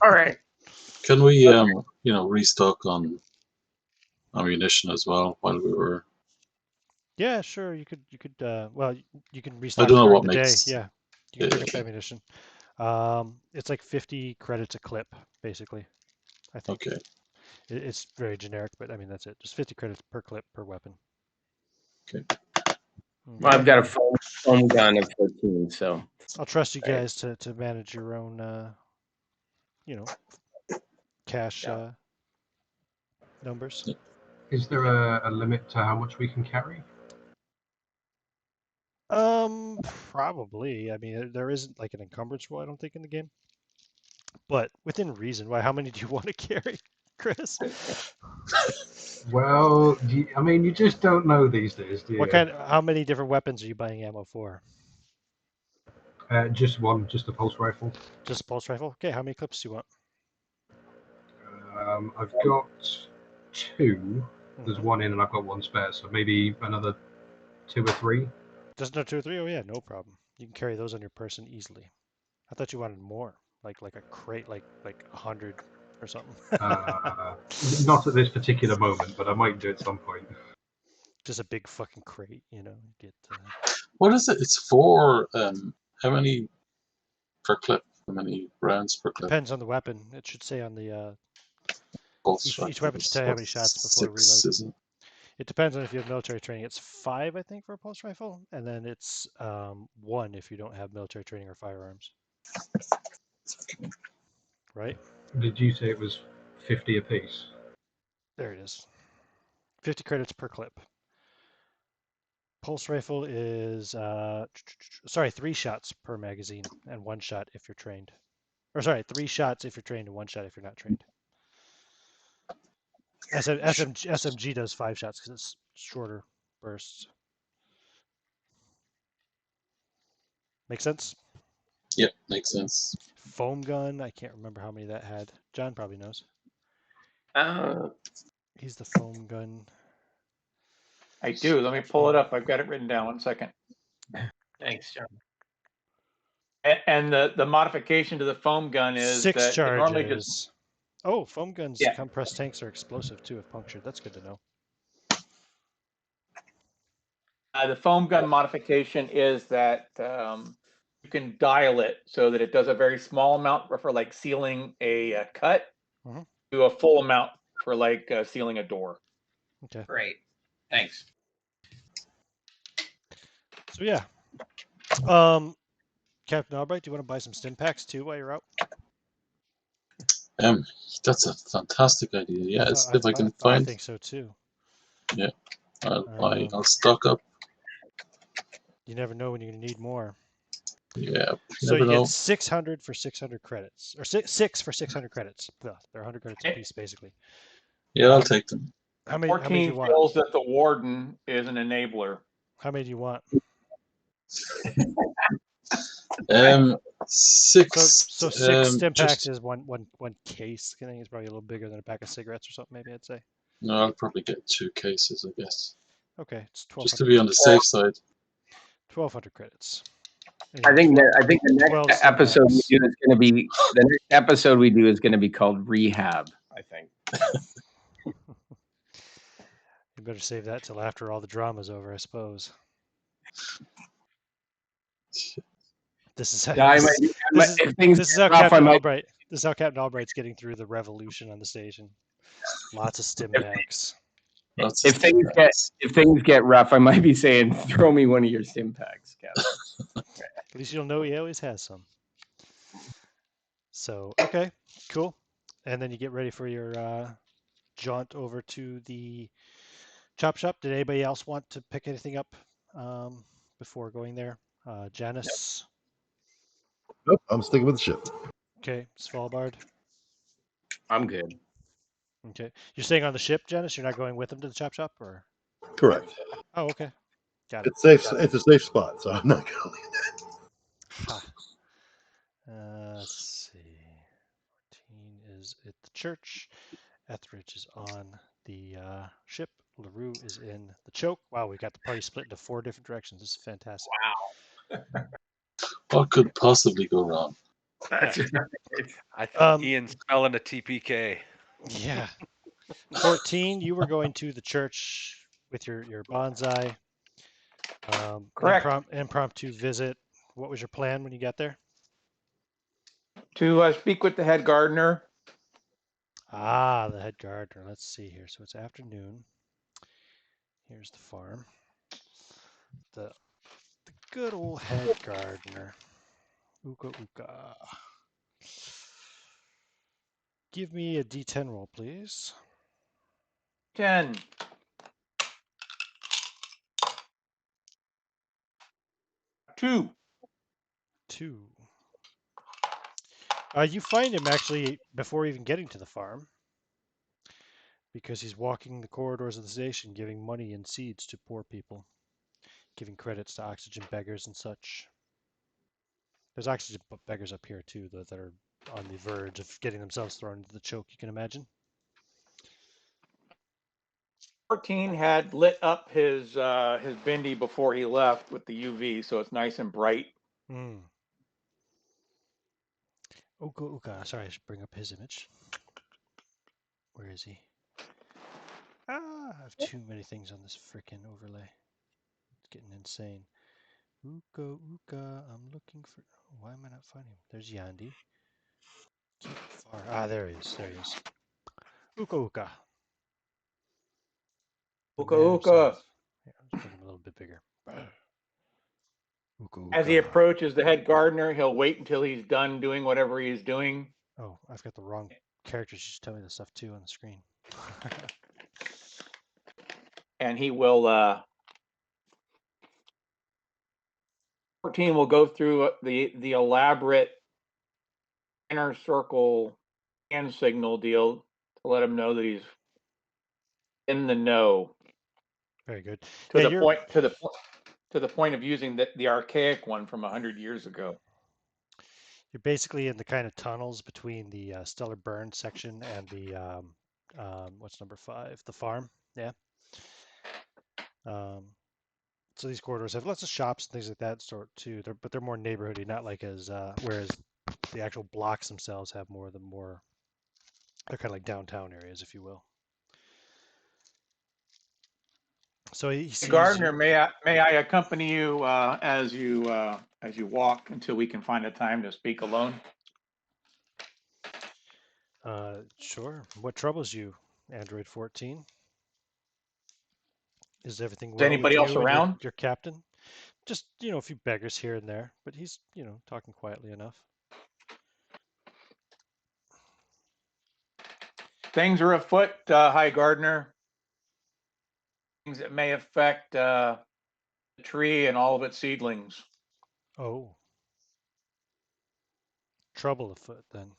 All right. Can we, restock on ammunition as well while we were? Yeah, sure. You could. Well, you can I restock don't know during what the makes. day. Yeah, you can pick up ammunition. It's like 50 credits a clip, basically. I think Okay. it's very generic, but I mean that's it. Just 50 credits per clip per weapon. Okay. Well, I've got a foam gun of 14, so I'll trust you Right. guys to manage your own, cash Yeah. numbers. Is there a limit to how much we can carry? Probably. I mean, there isn't like an encumbrance rule, I don't think, in the game. But within reason. Why? How many do you want to carry, Chris? Well, you just don't know these days, do you? What kind? How many different weapons are you buying ammo for? Just one, just a pulse rifle. Just a pulse rifle? Okay, how many clips do you want? I've got two. There's Mhm. one in, and I've got one spare, so maybe another 2 or 3. Just no 2 or 3? Oh yeah, no problem. You can carry those on your person easily. I thought you wanted more, like a crate, like 100 or something. Not at this particular moment, but I might do at some point. Just a big fucking crate, Get. What is it? It's 4. How many per clip? How many rounds per clip? Depends on the weapon. It should say on the Pulse each rifle weapon should is tell you how what, many shots before 6, reload. isn't it? It depends on if you have military training. It's 5, I think, for a pulse rifle, and then it's 1 if you don't have military training or firearms. Right? Did you say it was 50 apiece? There it is. 50 credits per clip. Pulse rifle is 3 shots per magazine and 1 shot if you're trained. Or sorry, 3 shots if you're trained and 1 shot if you're not trained. SMG does 5 shots because it's shorter bursts. Make sense? Yep, makes sense. Foam gun. I can't remember how many that had. John probably knows. He's the foam gun. I do. Let me pull it up. I've got it written down. 1 second. Thanks, John. And the modification to the foam gun is 6 that it normally just charges. Oh, foam guns, Yeah. compressed tanks are explosive too if punctured. That's good to know. the foam gun modification is that you can dial it so that it does a very small amount for like sealing a cut Mhm. to a full amount for like sealing a door. Okay. Great. Thanks. So yeah. Captain Albright, do you want to buy some Stimpaks too while you're out? That's a fantastic idea. Yeah, let's see if I can I find. think so too. Yeah, I'll Um, stock up. You never know when you're going to need more. Yeah, So never you know. get 600 for 600 credits, or six for 600 credits. Ugh, they're 100 credits a piece, basically. Yeah, I'll take them. How many do 14 you want? feels that the warden is an enabler. How many do you want? 6. So 6 Stimpaks just is one case. I think it's probably a little bigger than a pack of cigarettes or something. Maybe I'd say. no, I'll probably get 2 cases, I guess, Okay, it's just to be on the 1200. safe side. 1200 credits. I think the 12 next episode we Stimpaks. do is going to be the next episode we do is going to be called Rehab. I think. You better save that till after all the drama's over, I suppose. This is how, Yeah, if things this is get how rough, Captain Albright. This is how Captain Albright's getting through the revolution on the station. Lots of Stimpaks. If things get rough, I might be saying, throw me one of your Stimpaks, Captain. At least you'll know he always has some. So okay, cool. And then you get ready for your jaunt over to the chop shop. Did anybody else want to pick anything up before going there? Janice. Nope, I'm sticking with the ship. Okay, Svalbard. I'm good. Okay, you're staying on the ship, Janice. You're not going with them to the chop shop, or? Correct. Oh, okay. Got it. It's safe. It's a safe spot, so I'm not going. Ha. Let's see. 14 is at the church. Etheridge is on the ship. LaRue is in the choke. Wow, we got the party split into 4 different directions. This is fantastic. Wow. What could possibly go wrong? That's right. I think Ian's smelling a TPK. Yeah. 14, you were going to the church with your bonsai. Correct. Impromptu visit. What was your plan when you got there? To speak with the head gardener. Ah, the head gardener. Let's see here. So it's afternoon. Here's the farm. The good old head gardener. Uka Uka. Give me a D10 roll, please. 10. 2. 2. You find him actually before even getting to the farm because he's walking the corridors of the station giving money and seeds to poor people, giving credits to oxygen beggars and such. There's oxygen beggars up here too, though, that are on the verge of getting themselves thrown into the choke, you can imagine. 14 had lit up his bindi before he left with the UV, so it's nice and bright. Uka Uka. Sorry, I should bring up his image. Where is he? I have too many things on this freaking overlay. It's getting insane. Uka Uka. I'm looking for. Why am I not finding him? There's Yandi. Keep far. Ah, there he is. There he is. Uka Uka. The Uka man Uka. himself. Here, let's bring him a little bit bigger. Uka Uka. As he approaches the head gardener, he'll wait until he's done doing whatever he's doing. Oh, I've got the wrong characters. Just tell me the stuff too on the screen. And he will 14 will go through the elaborate inner circle hand signal deal to let him know that he's in the know. Very good. to Yeah, the you're point to the point of using the archaic one from 100 years ago. you're basically in the kind of tunnels between the stellar burn section and the what's number 5, the farm. Yeah. Um, so these corridors have lots of shops and things like that sort too. But they're more neighborhoody, not like as whereas the actual blocks themselves have more of the more they're kind of like downtown areas, if you will. So he sees Gardner, you. may I accompany you as you walk until we can find a time to speak alone? Sure. What troubles you, Android 14? Is everything Is well with anybody else you and around? your captain? Just, a few beggars here and there, but he's, talking quietly enough. Things are afoot, High Gardner. Things that may affect the tree and all of its seedlings. Oh, trouble afoot then.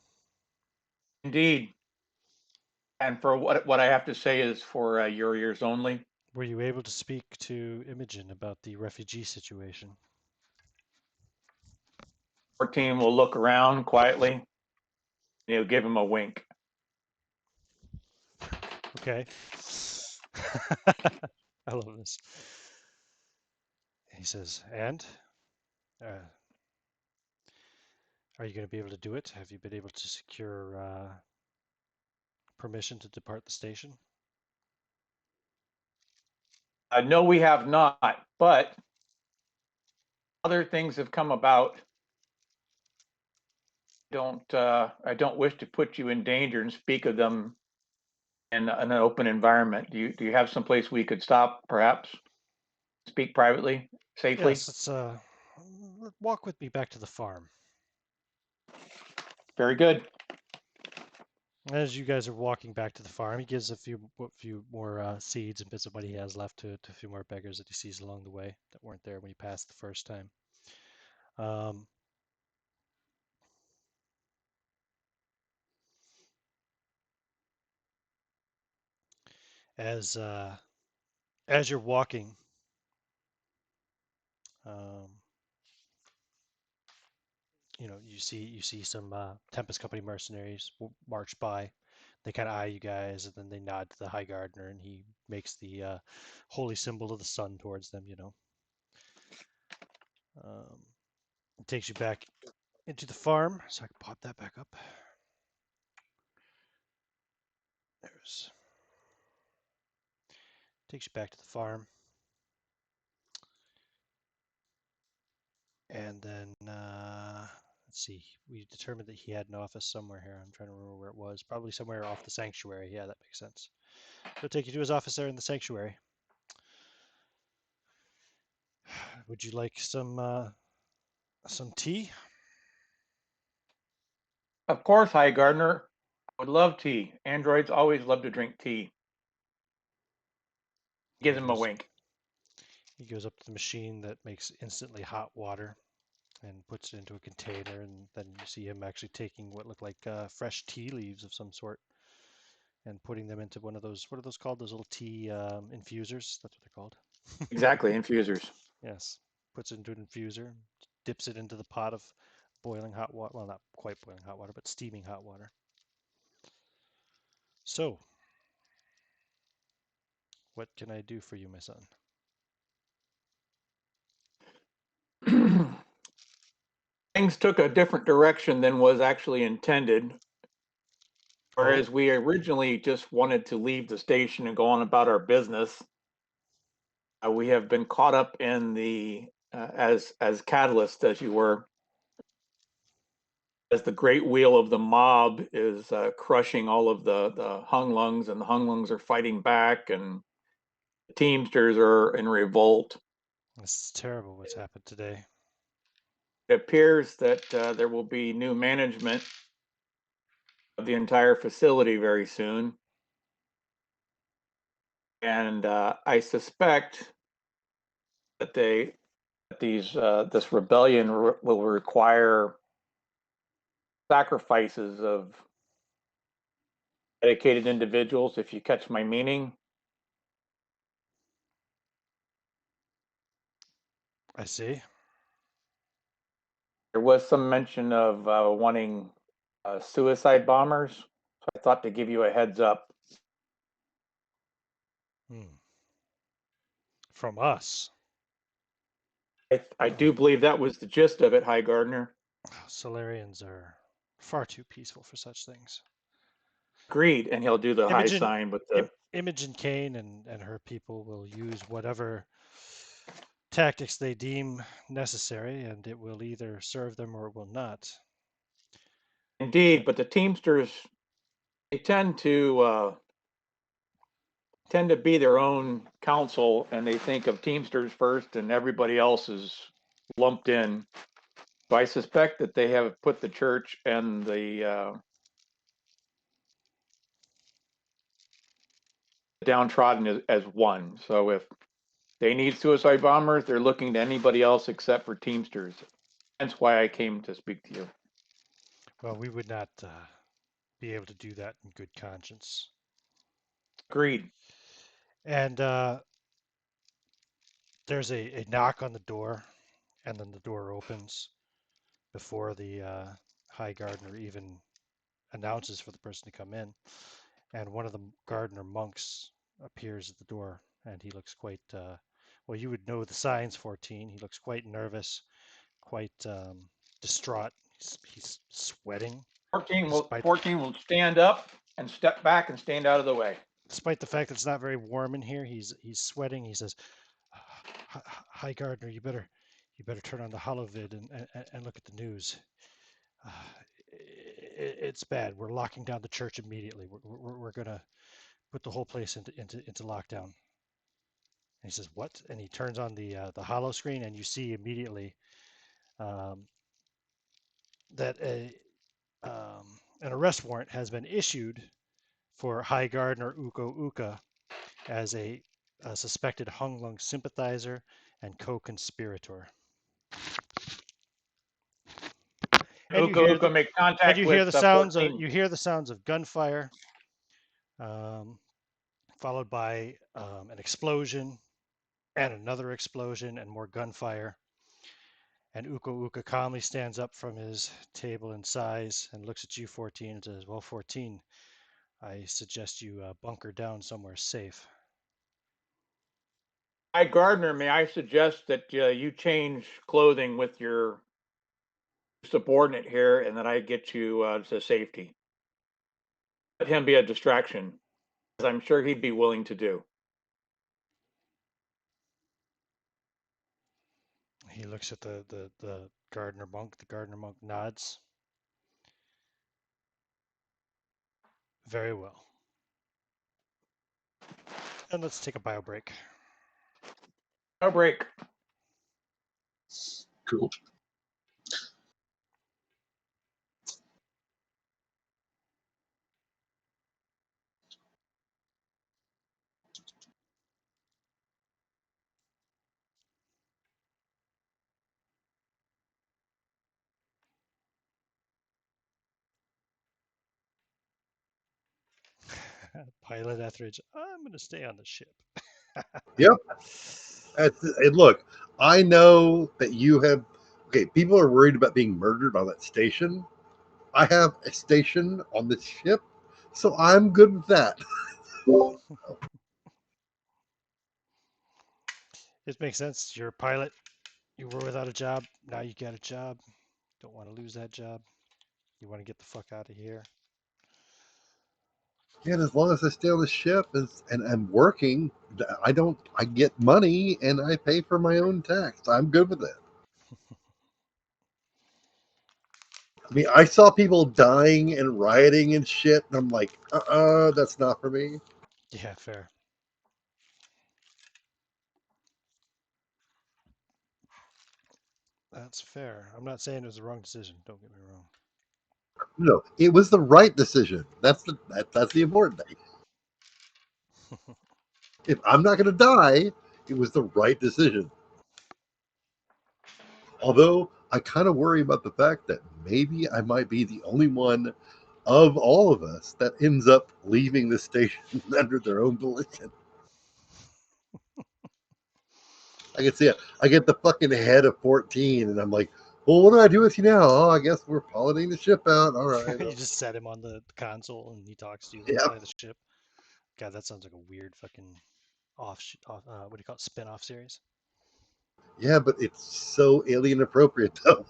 Indeed. And for what I have to say is for your ears only. Were you able to speak to Imogen about the refugee situation? 14 will look around quietly. He'll give him a wink. Okay. I love this. He says, and? Are you going to be able to do it? Have you been able to secure permission to depart the station? No, we have not, but other things have come about. I don't wish to put you in danger and speak of them in an open environment. Do you have some place we could stop, perhaps speak privately, safely? Yes, let's walk with me back to the farm. Very good. As you guys are walking back to the farm, he gives a few more seeds and bits of what he has left to a few more beggars that he sees along the way that weren't there when he passed the first time. Um, as uh, as you're walking, um, you see some Tempest Company mercenaries march by. They kind of eye you guys, and then they nod to the High Gardener, and he makes the holy symbol of the sun towards them. It takes you back into the farm, so I can pop that back up. There's takes you back to the farm, and then let's see. We determined that he had an office somewhere here. I'm trying to remember where it was. Probably somewhere off the sanctuary. Yeah, that makes sense. So take you to his office there in the sanctuary. Would you like some tea? Of course, High Gardner. I would love tea. Androids always love to drink tea. He Gives him a goes wink. he goes up to the machine that makes instantly hot water and puts it into a container, and then you see him actually taking what look like fresh tea leaves of some sort and putting them into one of those, what are those called? Those little tea infusers. That's what they're called. Exactly, infusers. Yes. Puts it into an infuser, dips it into the pot of boiling hot water. Well, not quite boiling hot water, but steaming hot water. So, what can I do for you, my son? Things took a different direction than was actually intended. Oh, Whereas we originally just wanted to leave the station and go on about our business, we have been caught up in the as catalyst, as you were, as the great wheel of the mob is crushing all of the hung lungs, and the hung lungs are fighting back, and the Teamsters are in revolt. this is terrible what's happened today. It appears that there will be new management of the entire facility very soon, and I suspect that this rebellion will require sacrifices of dedicated individuals, if you catch my meaning. I see. There was some mention of wanting suicide bombers, so I thought to give you a heads up. Hmm. From us. I do believe that was the gist of it, High Gardner. Solarians are far too peaceful for such things. Agreed, and he'll do the high Imogen, sign with the. Imogen Kane and her people will use whatever tactics they deem necessary, and it will either serve them or it will not. Indeed, but the Teamsters, they tend to be their own council, and they think of Teamsters first, and everybody else is lumped in. So I suspect that they have put the church and the downtrodden as one. So if they need suicide bombers, they're looking to anybody else except for Teamsters. That's why I came to speak to you. Well, we would not be able to do that in good conscience. Agreed. And there's a knock on the door, and then the door opens before the High Gardener even announces for the person to come in. And one of the Gardener monks appears at the door, and he looks quite, well, you would know the signs, 14. He looks quite nervous, quite distraught. He's sweating, 14 will stand up and step back and stand out of the way. despite the fact that it's not very warm in here. He's sweating. He says, "Hi, Gardner, you better turn on the holovid and look at the news. Uh, it's bad. We're locking down the church immediately. We're gonna put the whole place into lockdown." And he says, "What?" And he turns on the holo screen, and you see immediately um, that an arrest warrant has been issued for High Gardener Uko Uka as a suspected Hung Lung sympathizer and co-conspirator. And you Uka hear Uka make contact with the sounds of 14. gunfire, um, followed by an explosion and another explosion and more gunfire. And Uka Uka calmly stands up from his table and sighs and looks at you, 14, and says, "Well, 14, I suggest you bunker down somewhere safe." Hi, Gardner, may I suggest that you change clothing with your subordinate here and that I get you to safety? Let him be a distraction, as I'm sure he'd be willing to do. He looks at the gardener monk. The gardener monk nods. Very well. And let's take a bio break. No break. Cool. Pilot Etheridge, I'm going to stay on the ship. Yep. And look, I know that you have. Okay, people are worried about being murdered by that station. I have a station on the ship, so I'm good with that. It makes sense. You're a pilot. You were without a job. Now you got a job. Don't want to lose that job. You want to get the fuck out of here. And as long as I stay on the ship and I'm working, I get money and I pay for my own tax. I'm good with it. I mean, I saw people dying and rioting and shit, and I'm like, that's not for me. Yeah, fair. That's fair. I'm not saying it was the wrong decision. Don't get me wrong. No, it was the right decision. That's the important thing. If I'm not going to die, it was the right decision. Although I kind of worry about the fact that maybe I might be the only one of all of us that ends up leaving the station under their own volition. I can see it. I get the fucking head of 14, and I'm like, well, what do I do with you now? Oh, I guess we're piloting the ship out. All right. You just set him on the console and he talks to you Yeah. inside the ship. God, that sounds like a weird fucking what do you call it, spin-off series. Yeah, but it's so alien appropriate, though.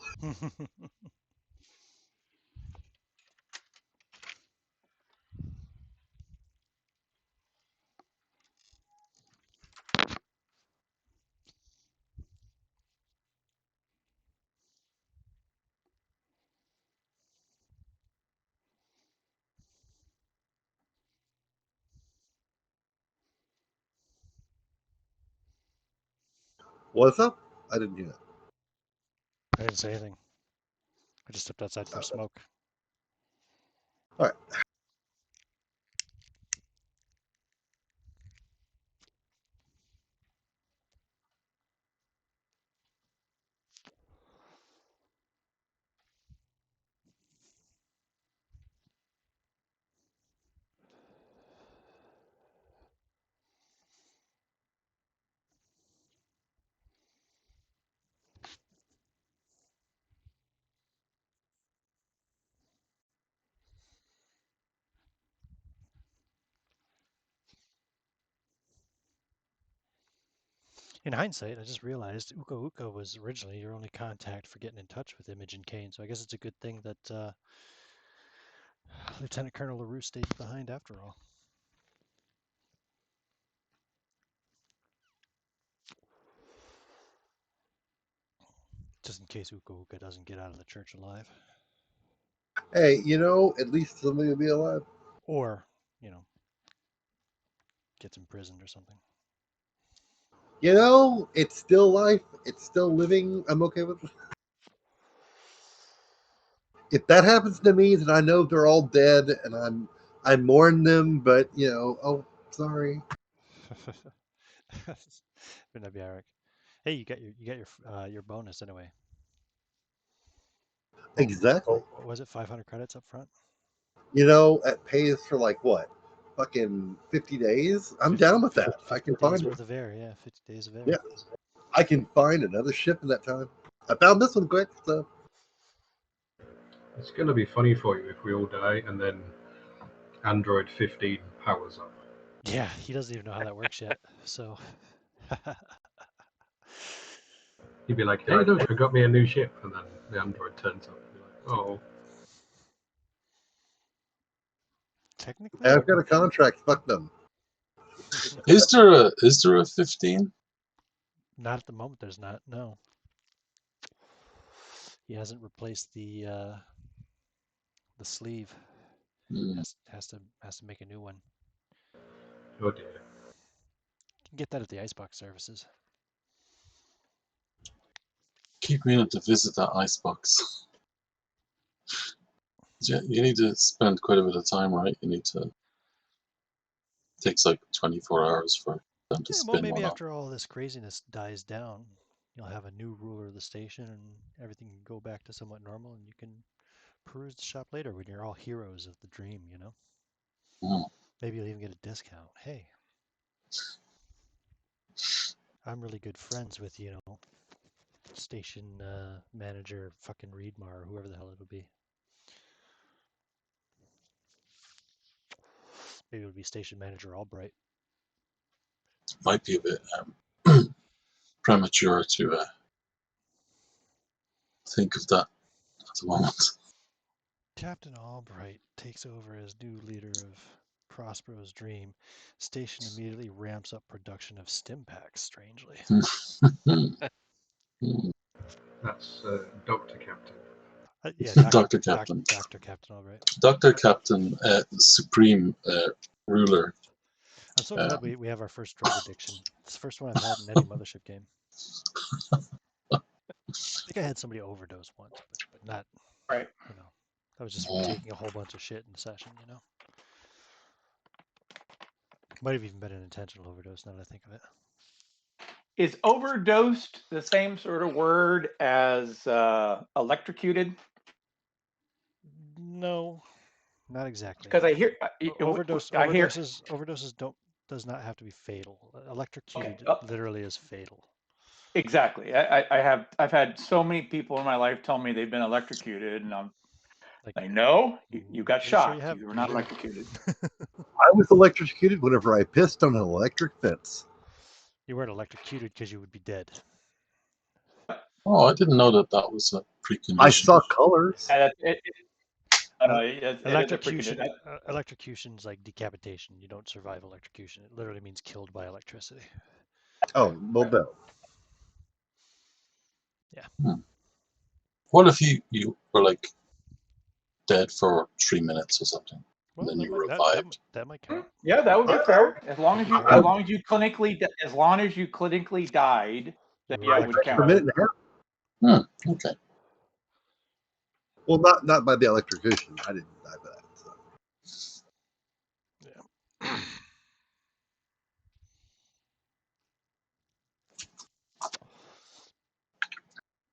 What's up? I didn't hear that. I didn't say anything. I just stepped outside for a smoke. All right. In hindsight, I just realized Uka Uka was originally your only contact for getting in touch with Imogen Kane, so I guess it's a good thing that Lieutenant Colonel LaRue stayed behind after all. Just in case Uka Uka doesn't get out of the church alive. Hey, at least somebody will be alive. Or, gets imprisoned or something. It's still life. It's still living. I'm okay with it. If that happens to me, then I know they're all dead, and I mourn them. But oh, sorry. Wouldn't that be Eric? Hey, you got your bonus anyway. Exactly. What was it? 500 credits up front. It pays for like what, fucking 50 days. I'm 50, down with that. 50, I can 50 days find it. worth of air. Yeah, 50 days of air. Yeah, I can find another ship in that time. I found this one quick, so It's going to be funny for you if we all die and then Android 15 powers up. Yeah, he doesn't even know how that works yet. So. He'd be like, hey, look, I got me a new ship. And then the Android turns up. Be like, oh. Technically, I've got a contract. Fuck them. Is there a 15? not at the moment. There's not. No, he hasn't replaced the sleeve. Hmm. Has to make a new one. Oh dear. You can get that at the Icebox services. Keep meaning to visit that icebox. You need to spend quite a bit of time, right? You need to. It takes like 24 hours for them to Yeah, well, spin maybe one up. after all this craziness dies down, you'll have a new ruler of the station, and everything can go back to somewhat normal, and you can peruse the shop later when you're all heroes of the dream. Hmm. Maybe you'll even get a discount. Hey, I'm really good friends with station manager fucking Reedmar or whoever the hell it'll be. Maybe it'll be station manager Albright. Might be a bit premature to think of that at the moment. Captain Albright takes over as new leader of Prospero's dream. Station immediately ramps up production of Stimpaks, strangely. That's Dr. Captain. Yeah, Dr. Captain. Dr. Captain Albright. Dr. Captain, Supreme Ruler. I'm so glad we have our first drug addiction. It's the first one I've had in any mothership game. I think I had somebody overdose once, but not, Right. that was just from taking a whole bunch of shit in session. Might have even been an intentional overdose now that I think of it. Is overdosed the same sort of word as electrocuted? No, not exactly. Because I hear Overdoses does not have to be fatal. Okay. Electrocuted literally is fatal. Exactly. I've had so many people in my life tell me they've been electrocuted, and I'm like, no, you got pretty sure you shocked. have. You were not electrocuted. I was electrocuted whenever I pissed on an electric fence. You weren't electrocuted because you would be dead. Oh, I didn't know that that was a precondition. I saw colors. It is a Electrocution. precondition. Electrocution is like decapitation. You don't survive electrocution. It literally means killed by electricity. Oh, well, no. What if you were like dead for 3 minutes or something, Well, and then that you might, revived? that might count. Yeah, that would be fair. As long as you Fair. clinically died, then You were yeah, it would For a count. minute and a half. Okay. Well, not by the electrocution. I didn't die by that. So. Yeah.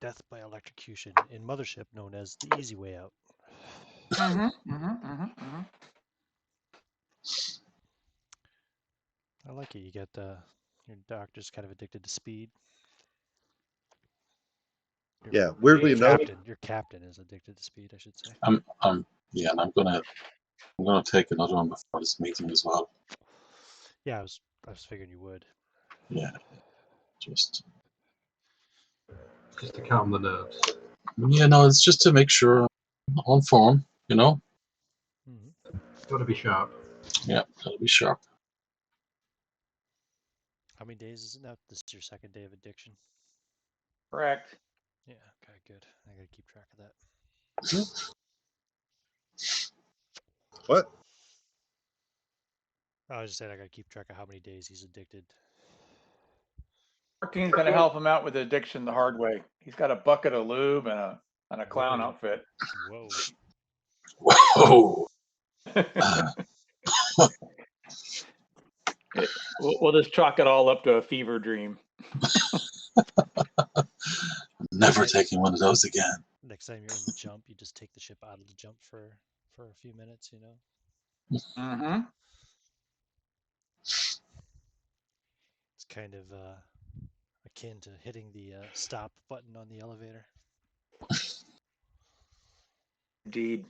Death by electrocution in Mothership, known as the easy way out. I like it. You get your doctor's kind of addicted to speed. Yeah, weirdly enough, Your captain is addicted to speed, I should say. Yeah, and I'm gonna take another one before this meeting as well. Yeah, I was figuring you would. Yeah, just to calm the nerves. Yeah, no, it's just to make sure I'm on form, you know. Got to be sharp. Yeah, gotta be sharp. How many days is it now? This is your second day of addiction. Correct. Yeah. Okay. Good. I gotta keep track of that. what? I was just saying I gotta keep track of how many days he's addicted. 14's going to help him out with addiction the hard way. He's got a bucket of lube and a clown outfit. Whoa. Whoa. We'll just chalk it all up to a fever dream. Never taking one of those again. Next time you're in the jump, you just take the ship out of the jump for a few minutes, you know. Mm-hmm. It's kind of akin to hitting the stop button on the elevator. Indeed.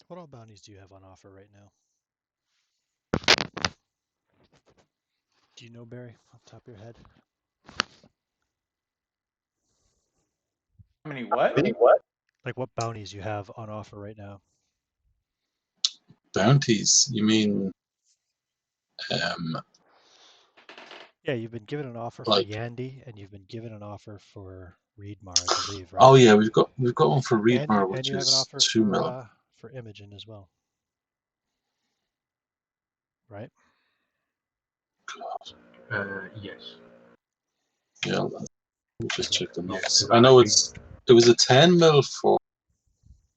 What all bounties do you have on offer right now? Do you know, Barry, off the top of your head? How many what? Like what bounties you have on offer right now? Bounties? You mean Yeah, you've been given an offer for like Yandy, and you've been given an offer for Reedmar, I believe, right? Oh yeah, we've got one for Reedmar, and which you have an is offer 2 million. for Imogen as well, right? Yes. Yeah, we'll just check the notes. Yes, I know it was a 10 mil for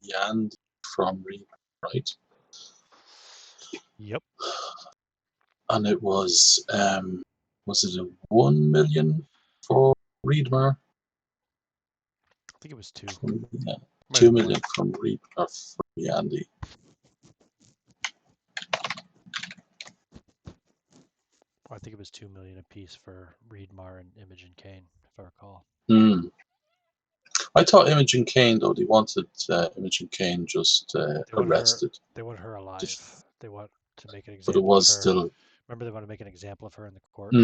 Yand from Reedmar, right? Yep. And it was it a 1 million for Reedmar? I think it was 2. Yeah. Might 2 be more. million from Yandy. I think it was 2 million apiece for Reedmar and Imogen Kane, if I recall. I thought Imogen Kane, though, they wanted Imogen Kane just arrested. They want her alive. They want to make an But it example of was her. still. Remember, they want to make an example of her in the court.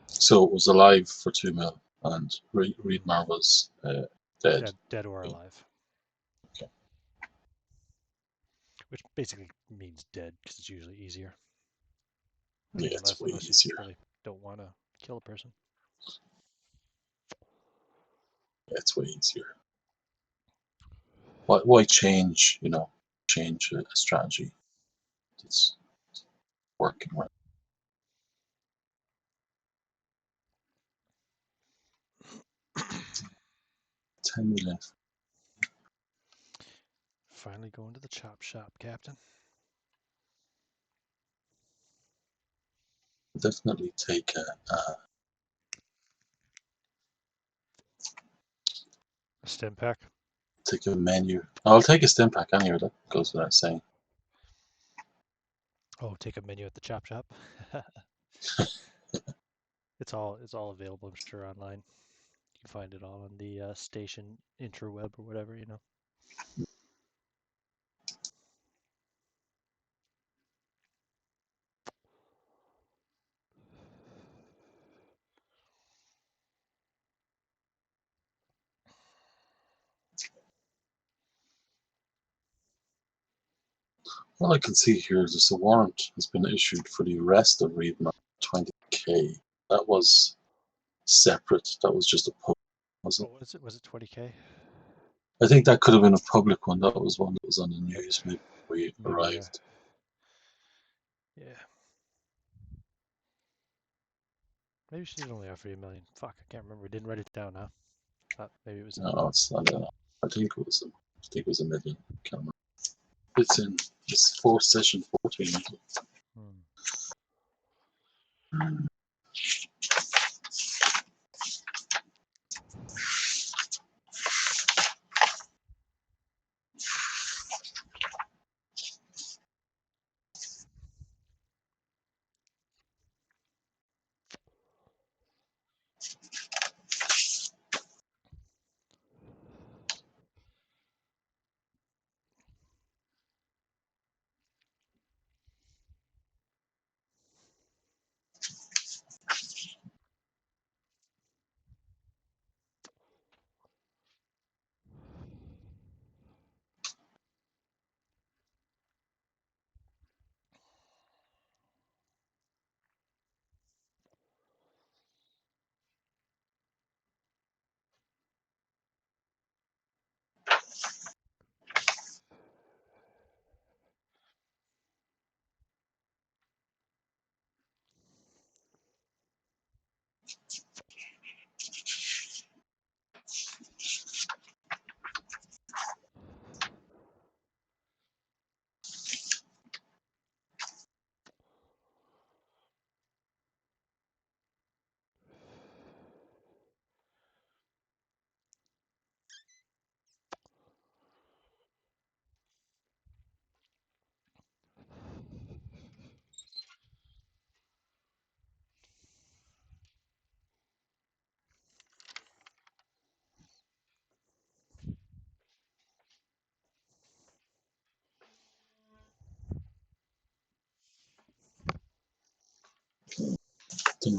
So it was alive for 2 mil, and Reedmar was dead. Dead or alive. Okay. Which basically means dead because it's usually easier. Yeah, it's way unless easier. you really don't want to kill a person. Yeah, it's way easier. Why change? Change a strategy. It's working right. 10 million. Finally going to the chop shop, Captain. Definitely take a Stimpak. take a menu. I'll take a Stimpak anyway. That goes without saying. Oh, take a menu at the chop shop. It's all available, I'm sure, online. You can find it all on the station interweb or whatever, All I can see here is just a warrant has been issued for the arrest of Reedman, 20k. That was separate. That was just a public, was it? What was it? Was it 20K? I think that could have been a public one. That was one that was on the news maybe we arrived. Yeah. Maybe she did only offer you $1 million. Fuck, I can't remember. We didn't write it down, huh? Thought maybe it was. No, it's not. I think it was. $1 million. Can't remember. It's in. It's session 14.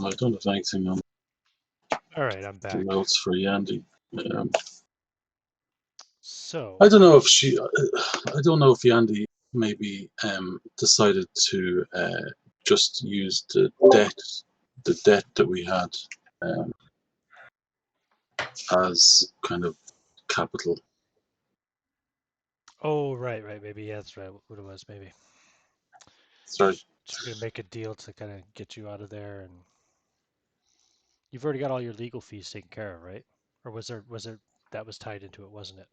I don't have anything on. All right, I'm back. The notes for Yandy. So I don't know if Yandy maybe decided to just use the debt that we had as kind of capital. Oh, right. Maybe, yeah, that's right. What it was, maybe. Sorry. So we're gonna make a deal to kind of get you out of there, and you've already got all your legal fees taken care of, right? Or was there that was tied into it, wasn't it?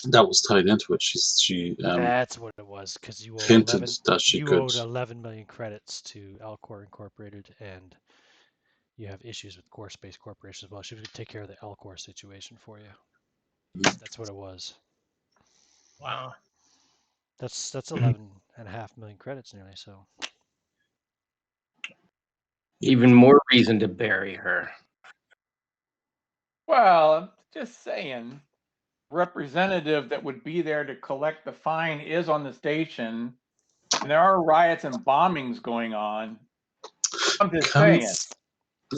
That was tied into it. She That's what it was, because you owed hinted that she you could. owed 11 million credits to Alcor Incorporated, and you have issues with Core Space Corporation as well. She was gonna take care of the Alcor situation for you. That's what it was. Wow. That's 11.5 million credits nearly. So Even more reason to bury her. Well, I'm just saying, representative that would be there to collect the fine is on the station, and there are riots and bombings going on. I'm just Can saying.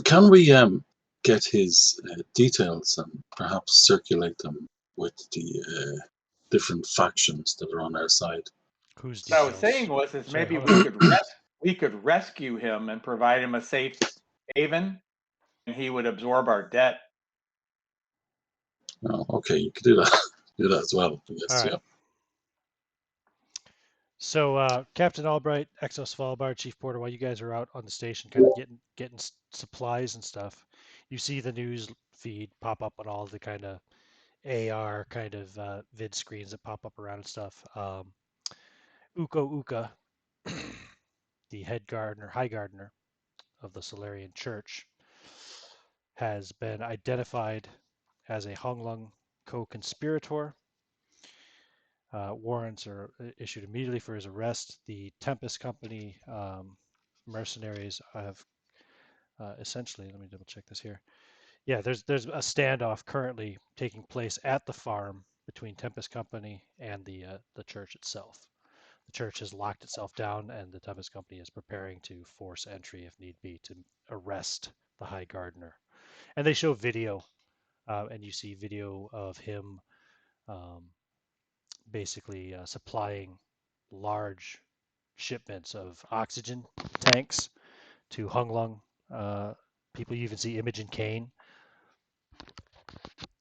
can we get his details and perhaps circulate them with the different factions that are on our side? whose What I was details? saying was, is Sorry, maybe hold on. we could rescue him and provide him a safe haven, and he would absorb our debt. Oh, okay, you could do that. Do that as well, I guess. All right. Yeah. So Captain Albright, XO Svalbard, Chief Porter, while you guys are out on the station, kind of getting supplies and stuff, you see the news feed pop up on all the kind of AR kind of vid screens that pop up around and stuff. Uko Uka, the high gardener of the Solarian Church, has been identified as a Honglung co-conspirator. Warrants are issued immediately for his arrest. The Tempest Company mercenaries have essentially, let me double check this here. Yeah, there's a standoff currently taking place at the farm between Tempest Company and the church itself. The church has locked itself down, and the Tempest Company is preparing to force entry if need be to arrest the High Gardener. And they show video, and you see video of him basically supplying large shipments of oxygen tanks to Hunglung people. You even see Imogen Kane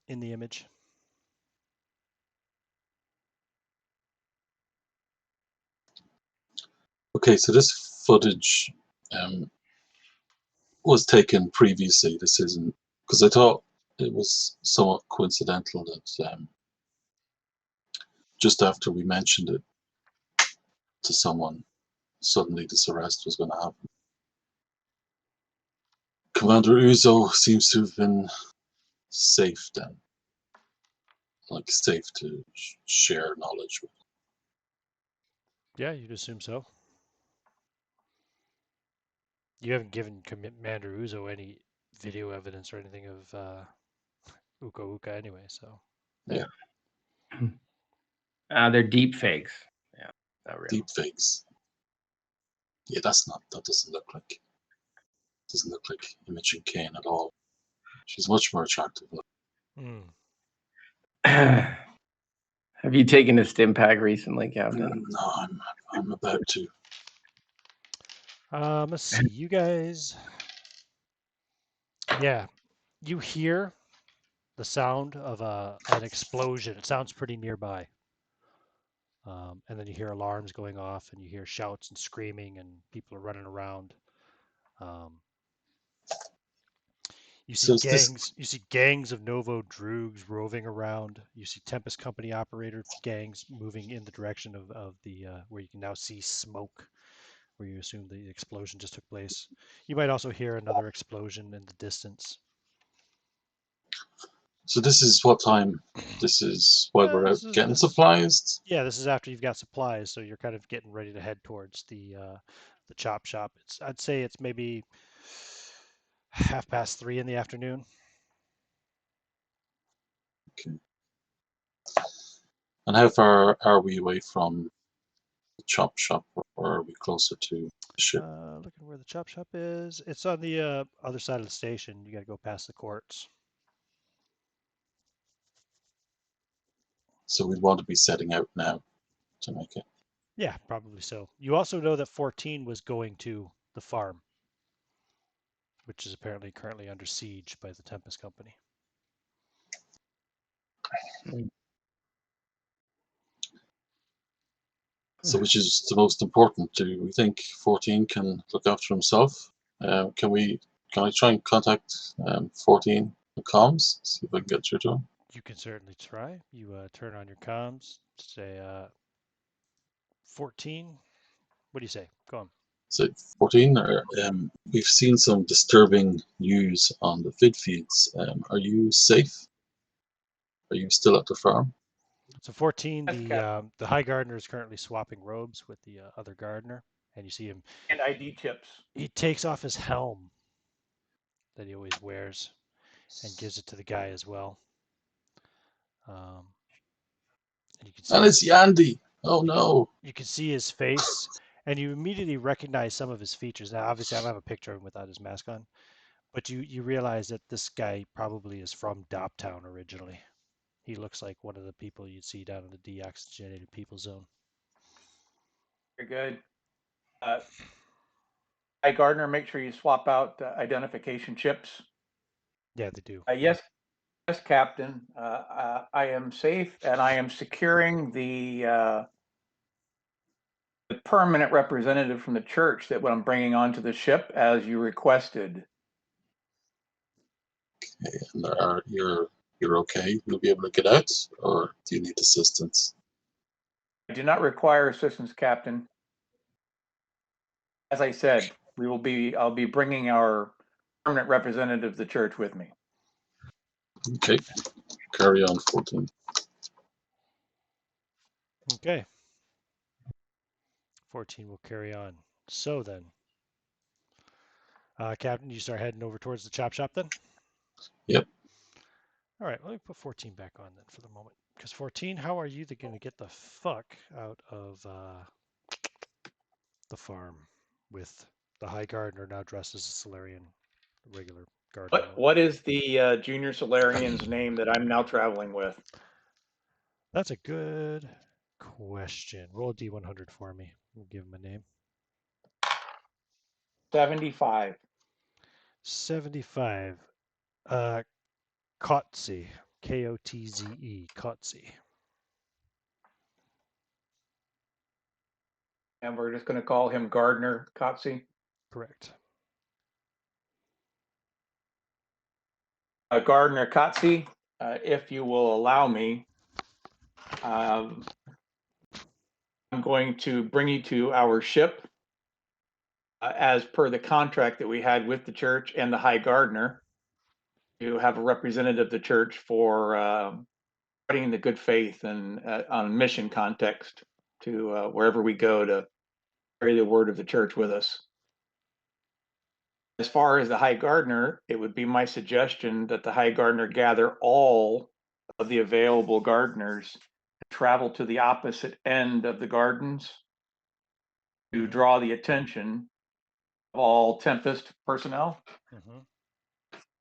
in the image. Okay, so this footage was taken previously. This isn't, because I thought it was somewhat coincidental that just after we mentioned it to someone, suddenly this arrest was going to happen. Commander Uzo seems to have been safe then, like safe to share knowledge with. Yeah, you'd assume so. You haven't given Commander Uzo any video evidence or anything of Uka Uka anyway, so. Yeah. They're deep fakes. Yeah, not real. Deep fakes. Yeah, that doesn't look like Imogen Kane at all. She's much more attractive. Mm. Have you taken a Stimpak recently, Captain? No, I'm about to. Let's see, you guys. Yeah, you hear the sound of an explosion. It sounds pretty nearby. And then you hear alarms going off, and you hear shouts and screaming, and people are running around. You see So it's this. gangs. You see gangs of Novo Droogs roving around. You see Tempest Company operator gangs moving in the direction of the where you can now see smoke, where you assume the explosion just took place. You might also hear another explosion in the distance. So this is what time? This is while we're out getting supplies. Yeah, this is after you've got supplies, so you're kind of getting ready to head towards the chop shop. I'd say it's maybe 3:30 in the afternoon. Okay. And how far are we away from the chop shop, or are we closer to the ship? Looking where the chop shop is. It's on the other side of the station. You got to go past the courts. So we'd want to be setting out now to make it. Yeah, probably so. You also know that 14 was going to the farm, which is apparently currently under siege by the Tempest Company. So which is the most important? Do we think 14 can look after himself? Can I try and contact 14 the comms? See if I can get through to him. You can certainly try. You turn on your comms, say 14. What do you say? Go on. So 14, or we've seen some disturbing news on the vid feeds. Are you safe? Are you still at the farm? So 14, Yes, Captain. the high gardener is currently swapping robes with the other gardener, and you see him. And ID chips. He takes off his helm that he always wears and gives it to the guy as well. And you can see And it's Yandy. Oh no. you can see his face, and you immediately recognize some of his features. Now, obviously, I don't have a picture of him without his mask on, but you realize that this guy probably is from Doptown originally. He looks like one of the people you'd see down in the deoxygenated people zone. Very good. Hi, Gardner, make sure you swap out identification chips. Yeah, they do. Yes, yes, Captain. I am safe and I am securing the permanent representative from the church that what I'm bringing onto the ship as you requested. Okay, and you're okay. You'll be able to get out, or do you need assistance? I do not require assistance, Captain. As I said, I'll be bringing our permanent representative of the church with me. Okay, carry on, 14. Okay. 14 will carry on. So then, Captain, you start heading over towards the chop shop then? Yep. All right, let me put 14 back on then for the moment. Because 14, how are you going to get the fuck out of the farm with the high gardener now dressed as a Solarian, regular gardener mode? What is the junior Solarian's name that I'm now traveling with? That's a good question. Roll a D100 for me. We'll give him a name. 75. 75. Kotze. Kotze. Kotze. And we're just going to call him Gardner Kotze. Correct. Gardner Kotze, if you will allow me, I'm going to bring you to our ship as per the contract that we had with the church and the High Gardener. You have a representative of the church for spreading the good faith and on mission context to wherever we go to carry the word of the church with us. As far as the High Gardener, it would be my suggestion that the High Gardener gather all of the available gardeners, travel to the opposite end of the gardens to draw the attention of all Tempest personnel. Mm-hmm.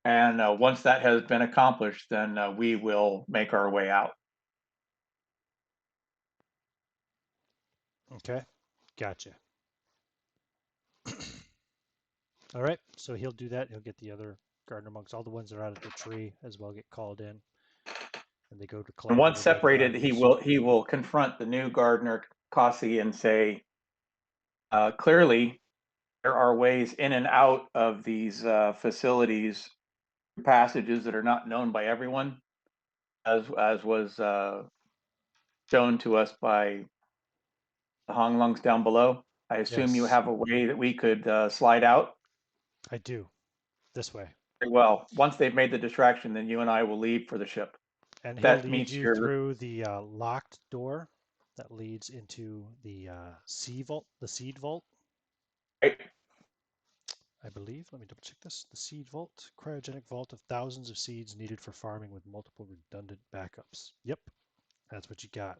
And once that has been accomplished, then we will make our way out. Okay. Gotcha. All right. So he'll do that. He'll get the other gardener monks, all the ones that are out at the tree as well, get called in. And they go to collect And once the dead separated, he gardeners. will confront the new gardener Kasi and say, clearly, there are ways in and out of these facilities, passages that are not known by everyone, as was shown to us by the Honglungs down below. I assume you Yes, have a way that we could slide out. I do. This way. Very well. Once they've made the distraction, then you and I will leave for the ship. And he'll That lead meets you your through the locked door that leads into the seed vault, right. I believe. Let me double check this. The seed vault, cryogenic vault of thousands of seeds needed for farming with multiple redundant backups. Yep, that's what you got.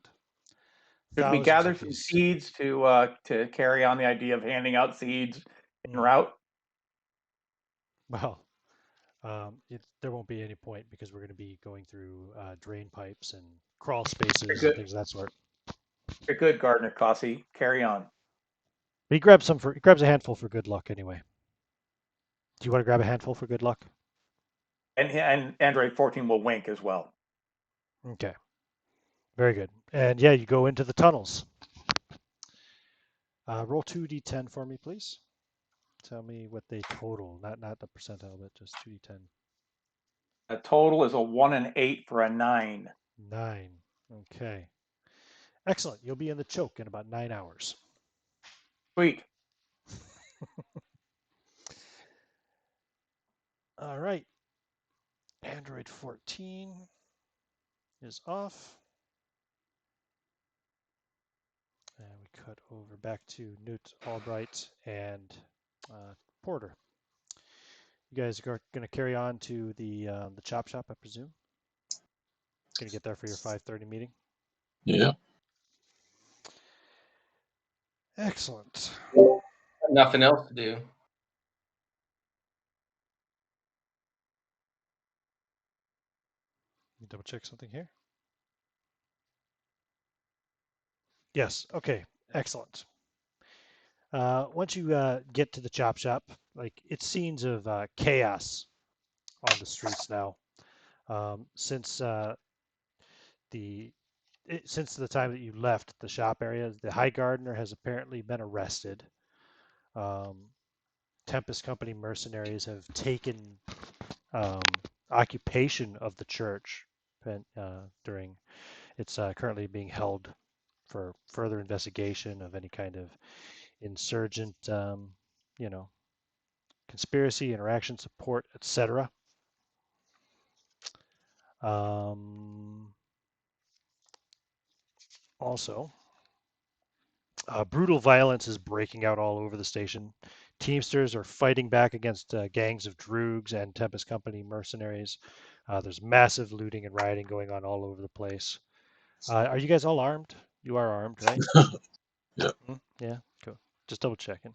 Should we Thousands gather of some these. seeds to carry on the idea of handing out seeds en route? Well, there won't be any point because we're going to be going through drain pipes and crawl spaces and things of that sort. Very good, Gardner Cossie. Carry on. He grabs he grabs a handful for good luck anyway. Do you want to grab a handful for good luck? And Android 14 will wink as well. Okay. Very good. And yeah, you go into the tunnels. Roll 2d10 for me, please. Tell me what they total, not the percentile, but just 2d10. The total is a 1 and 8 for a 9. 9. Okay. Excellent. You'll be in the choke in about 9 hours. Sweet. All right. Android 14 is off. And we cut over back to Newt, Albright, and Porter. You guys are going to carry on to the chop shop, I presume. Going to get there for your 5:30 meeting. Yeah. Excellent. Nothing else to do. Double check something here. Yes. Okay. Excellent. Once you get to the chop shop, like it's scenes of chaos on the streets now. Since the time that you left the shop area, the High Gardener has apparently been arrested. Tempest Company mercenaries have taken occupation of the church during. It's currently being held for further investigation of any kind of insurgent, conspiracy, interaction, support, etc. Also, brutal violence is breaking out all over the station. Teamsters are fighting back against gangs of droogs and Tempest Company mercenaries. There's massive looting and rioting going on all over the place. Are you guys all armed? You are armed, right? Yeah. Yeah, cool. Just double checking.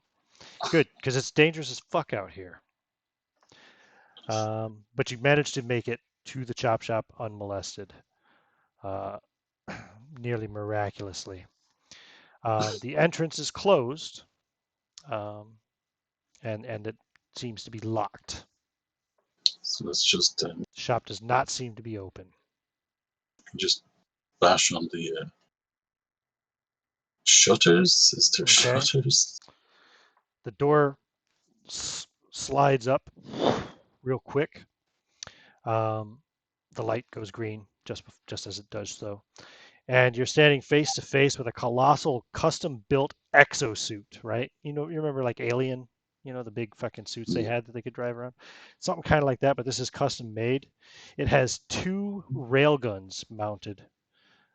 Good, because it's dangerous as fuck out here. But you managed to make it to the chop shop unmolested, nearly miraculously. The entrance is closed, and it seems to be locked. So let's just The shop does not seem to be open. bash on the shutters. Is there Okay. shutters? The door slides up real quick. The light goes green just as it does so. And you're standing face to face with a colossal custom-built exosuit, right? You remember like Alien, the big fucking suits they had that they could drive around? Something kind of like that, but this is custom made. It has 2 railguns mounted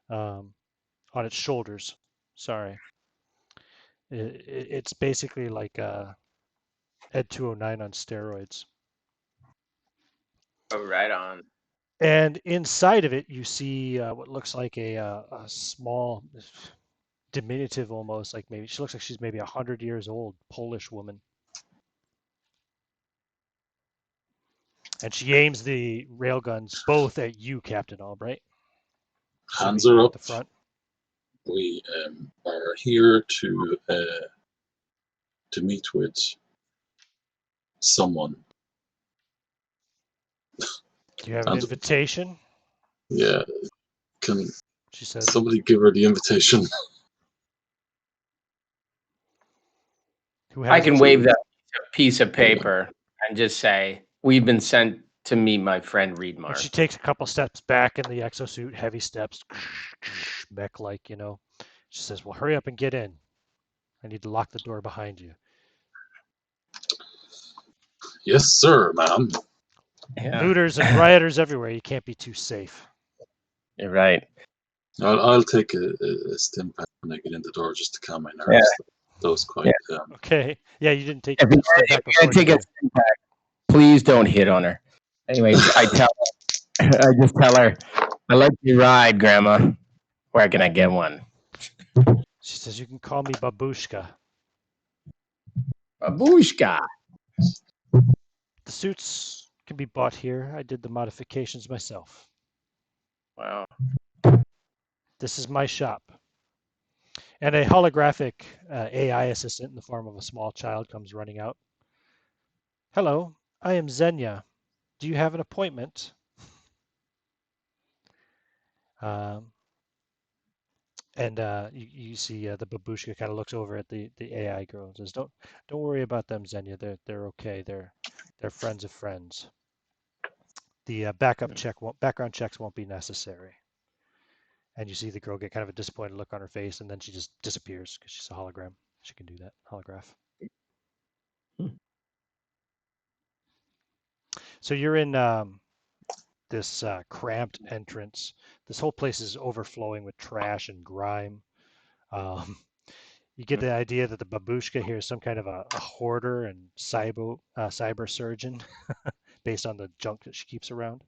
on its shoulders. Sorry. It's basically like Ed 209 on steroids. Oh, right on. And inside of it, you see what looks like a small, diminutive almost, like maybe she looks like she's maybe 100 years old, Polish woman. And she aims the railguns both at you, Captain Albright. Hands are You're at up. the front. We are here to meet with someone. Do you have an invitation? Yeah. Can She says. Somebody give her the invitation? I can wave that piece of paper and just say, "We've been sent to meet my friend Reedmar." And she takes a couple steps back in the exosuit, heavy steps, mech-like, She says, "Well, hurry up and get in. I need to lock the door behind you." Yes, sir, ma'am. Yeah. Looters and rioters everywhere. You can't be too safe. You're right. I'll take a Stimpak when I get in the door just to calm my nerves. Yeah. That was quite. Okay. Yeah, you didn't take If the you're Stimpak before gonna take you a go. Stimpak, please don't hit on her. Anyways, I just tell her, "I like your ride, Grandma. Where can I get one?" She says, "You can call me Babushka." Babushka. The suits can be bought here. I did the modifications myself. Wow. This is my shop. And a holographic AI assistant in the form of a small child comes running out. "Hello, I am Xenia. Do you have an appointment?" And you see the babushka kind of looks over at the AI girl and says, "Don't worry about them, Xenia. They're okay. They're friends of friends. The background checks won't be necessary." And you see the girl get kind of a disappointed look on her face, and then she just disappears because she's a hologram. She can do that, holograph. So you're in this cramped entrance. This whole place is overflowing with trash and grime. Um, you get the idea that the babushka here is some kind of a hoarder and cyber surgeon based on the junk that she keeps around.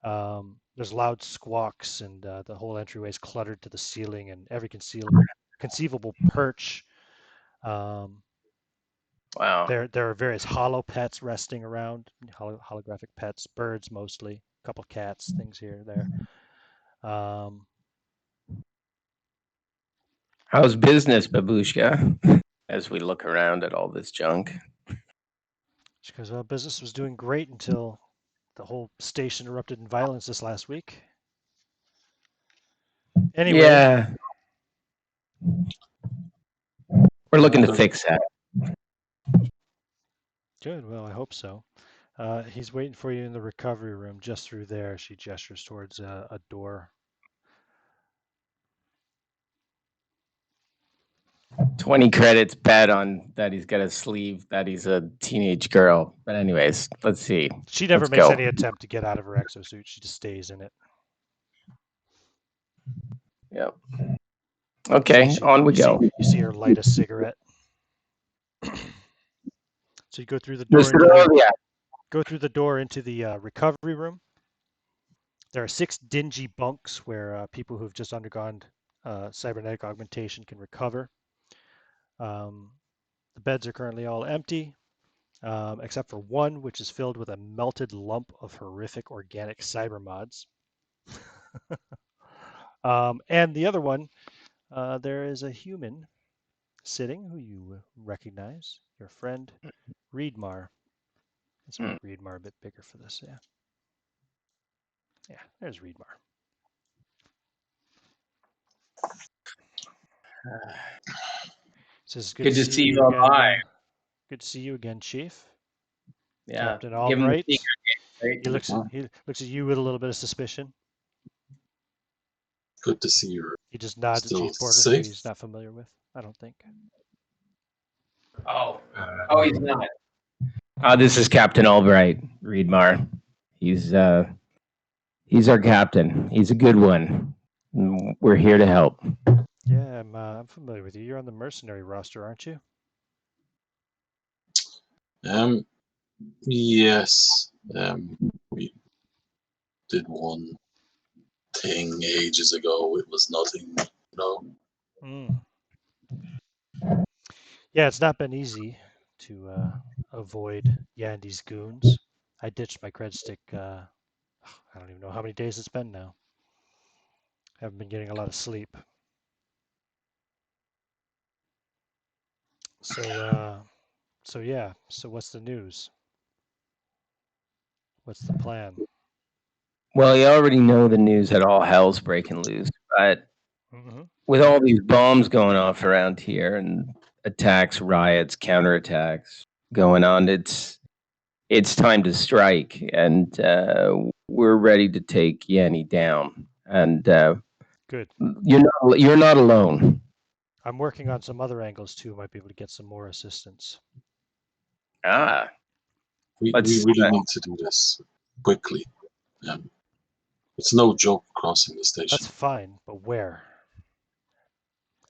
There's loud squawks, and the whole entryway is cluttered to the ceiling, and every conceivable perch. Um, Wow. there are various hollow pets resting around, holographic pets, birds mostly, a couple cats, things here and there. How's business, babushka? As we look around at all this junk. Because business was doing great until the whole station erupted in violence this last week. Anyway, Yeah. We're looking to fix that. good. Well, I hope so. He's waiting for you in the recovery room just through there. She gestures towards a door. 20 credits bet on that he's got a sleeve that he's a teenage girl. But anyways, let's see. She never Let's makes go. any attempt to get out of her exosuit. She just stays in it. Yep. Okay, on we go. You see her light a cigarette. So you go through the door into the recovery room. There are 6 dingy bunks where people who've just undergone cybernetic augmentation can recover. The beds are currently all empty, except for one, which is filled with a melted lump of horrific organic cyber mods. And the other one, there is a human sitting who you recognize, your friend Reedmar. Let's make Reedmar a bit bigger for this, yeah. Yeah, there's Reedmar. Says Good to see you again. Good to see you again, Chief. Yeah. Captain Give him the Albright. secret, right? He looks at you with a little bit of suspicion. Good to see you. He just nods at Still Chief Porter, who safe? he's not familiar with, I don't think. Oh, he's not. This is Captain Albright, Reedmar. He's our captain. He's a good one. We're here to help. Yeah, I'm familiar with you. You're on the mercenary roster, aren't you? Yes. We did one thing ages ago. It was nothing, Yeah, it's not been easy to avoid Yandy's goons. I ditched my cred stick. I don't even know how many days it's been now. Haven't been getting a lot of sleep. So yeah. So what's the news? What's the plan? Well, you already know the news that all hell's breaking loose, but with all these bombs going off around here and attacks, riots, counterattacks going on, it's time to strike, and we're ready to take Yanny down. And good. You're not alone. I'm working on some other angles too. Might be able to get some more assistance. We really need to do this quickly. It's no joke crossing the station. That's fine, but where?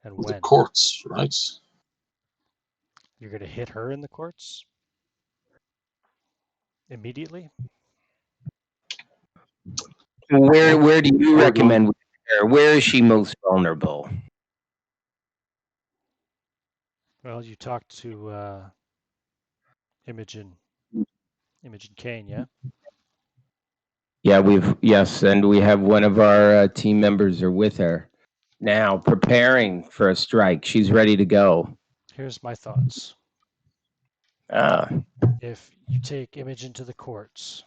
And when? The courts, right? You're going to hit her in the courts? Immediately? Where do you recommend her? Where is she most vulnerable? Well, you talked to Imogen Kane, yeah? Yeah, and we have one of our team members are with her now, preparing for a strike. She's ready to go. Here's my thoughts. If you take Imogen to the courts,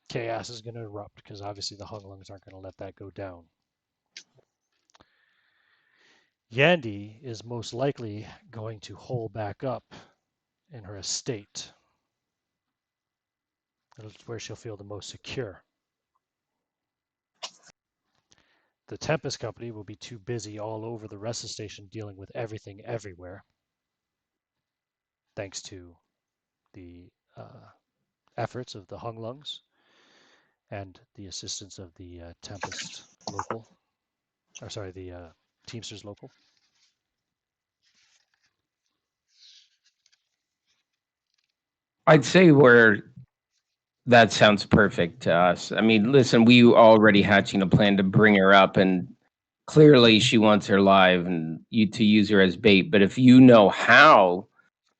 chaos is going to erupt because obviously the Hunglungs aren't going to let that go down. Yandy is most likely going to hole back up in her estate. That's where she'll feel the most secure. The Tempest Company will be too busy all over the rest of the station dealing with everything everywhere, thanks to the efforts of the Hunglungs. and the assistance of the Tempest local, or sorry, the Teamsters local. I'd say that sounds perfect to us. I mean, listen, we already hatching a plan to bring her up, and clearly she wants her live and you to use her as bait. But if you know how,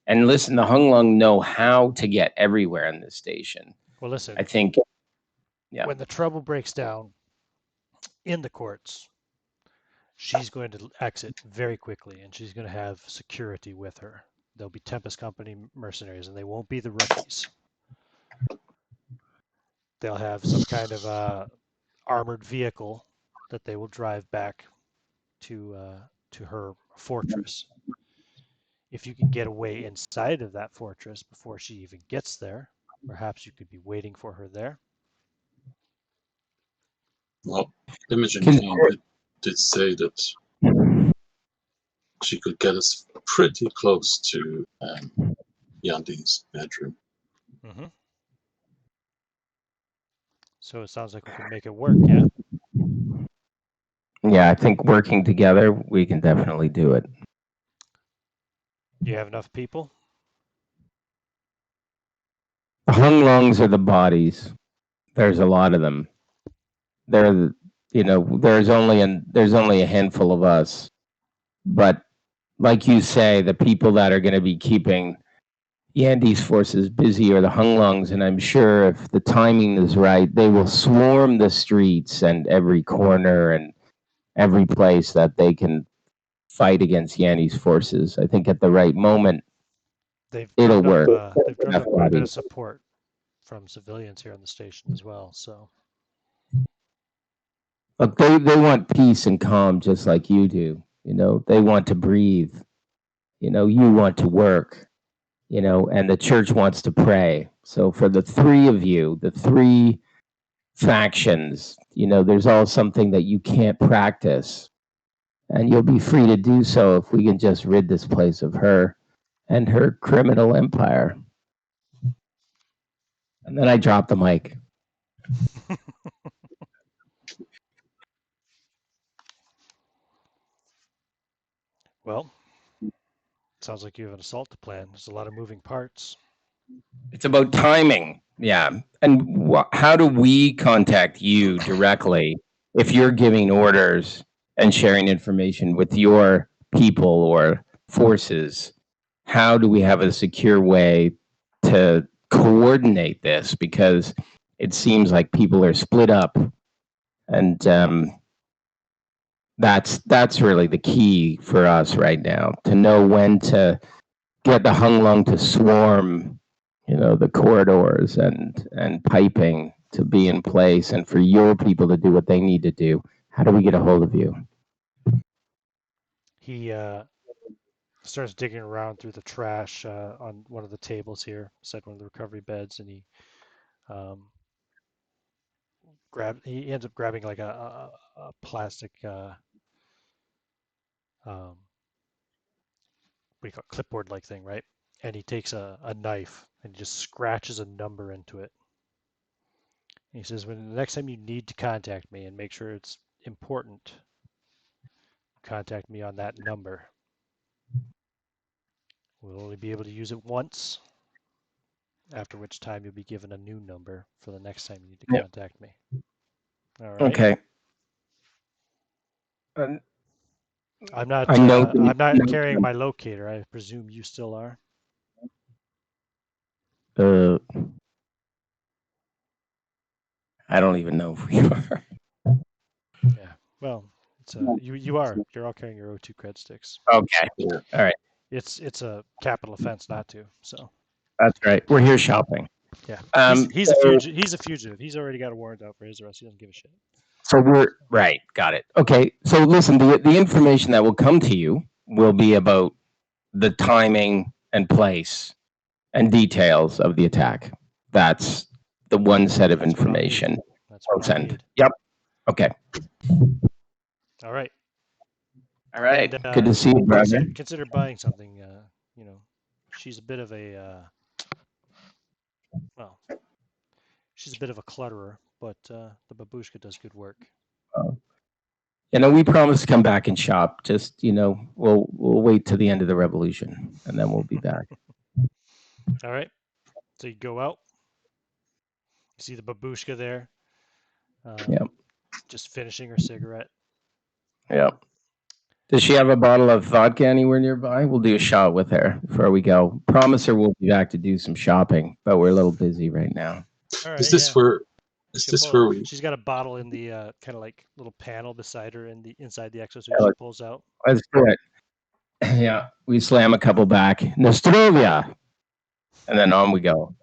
and listen, the Hung Lung know how to get everywhere in this station. Well, listen, I think, yeah. when the trouble breaks down in the courts, she's going to exit very quickly, and she's going to have security with her. There'll be Tempest Company mercenaries, and they won't be the rookies. They'll have some kind of armored vehicle that they will drive back to her fortress. If you can get away inside of that fortress before she even gets there, perhaps you could be waiting for her there. Well, Imogen Can- King did say that she could get us pretty close to Yandi's bedroom. Mm-hmm. So it sounds like we can make it work, yeah? Yeah, I think working together, we can definitely do it. Do you have enough people? The Hung Lungs are the bodies. There's a lot of them. There's only a handful of us. But like you say, the people that are going to be keeping Yandi's forces busy are the Hung Lungs, and I'm sure if the timing is right, they will swarm the streets and every corner and every place that they can fight against Yanni's forces. I think at the right moment, it'll work. They've drummed up quite a bit of support from civilians here on the station as well. So, look, they want peace and calm just like you do. They want to breathe. You want to work. And the church wants to pray. So for the three of you, the three factions, there's all something that you can't practice. And you'll be free to do so if we can just rid this place of her and her criminal empire. And then I drop the mic. well, sounds like you have an assault to plan. There's a lot of moving parts. It's about timing. Yeah. And how do we contact you directly if you're giving orders and sharing information with your people or forces? How do we have a secure way to coordinate this? Because it seems like people are split up, and that's really the key for us right now, to know when to get the Hung Lung to swarm, the corridors and piping to be in place, and for your people to do what they need to do. How do we get a hold of you? He starts digging around through the trash on one of the tables here, beside one of the recovery beds, and he ends up grabbing like a plastic what do you call it, clipboard like thing, right? And he takes a knife and just scratches a number into it. And he says, when the next time you need to contact me, and make sure it's important, contact me on that number. We'll only be able to use it once, after which time you'll be given a new number for the next time you need to contact me. All right. Okay. I'm not carrying my locator. I presume you still are. I don't even know who you are. Yeah. Well, it's you are. You're all carrying your O2 cred sticks. Okay. Yeah. All right. It's a capital offense not to. So. That's right. We're here shopping. Yeah. He's a fugitive. He's a fugitive. He's already got a warrant out for his arrest. He doesn't give a shit. So we're right. Got it. Okay. So listen, the information that will come to you will be about the timing and place and details of the attack. That's the one set of information. That's what I'll need. Yep. Okay. All right. All right. And, good to see you, brother. Consider buying something. She's a bit of a she's a bit of a clutterer, but the babushka does good work. We promise to come back and shop. Just we'll wait till the end of the revolution, and then we'll be back. All right. So you go out. You see the babushka there. Yep. Just finishing her cigarette. Yep. Does she have a bottle of vodka anywhere nearby? We'll do a shot with her before we go. Promise her we'll be back to do some shopping, but we're a little busy right now. All right. Is this where? Is this where we? She's got a bottle in the kind of like little panel beside her inside the exosuit. Yeah, She pulls out. Let's do it. Yeah, we slam a couple back. Nostrovia, and then on we go.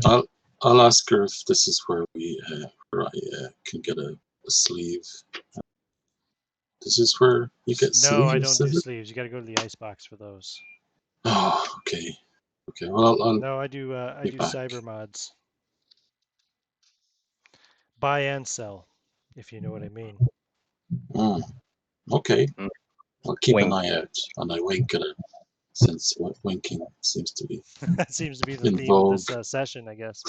I'll ask her if this is where I can get a sleeve. This is where you get sleeves. No, I don't do sleeves. You got to go to the ice box for those. Oh, okay. Okay. Well, no, I do. I do cyber mods. Buy and sell, if you know what I mean. Okay. I'll keep an eye out, and I wink at her, since winking seems to be that seems to be the theme vogue. of this session, I guess.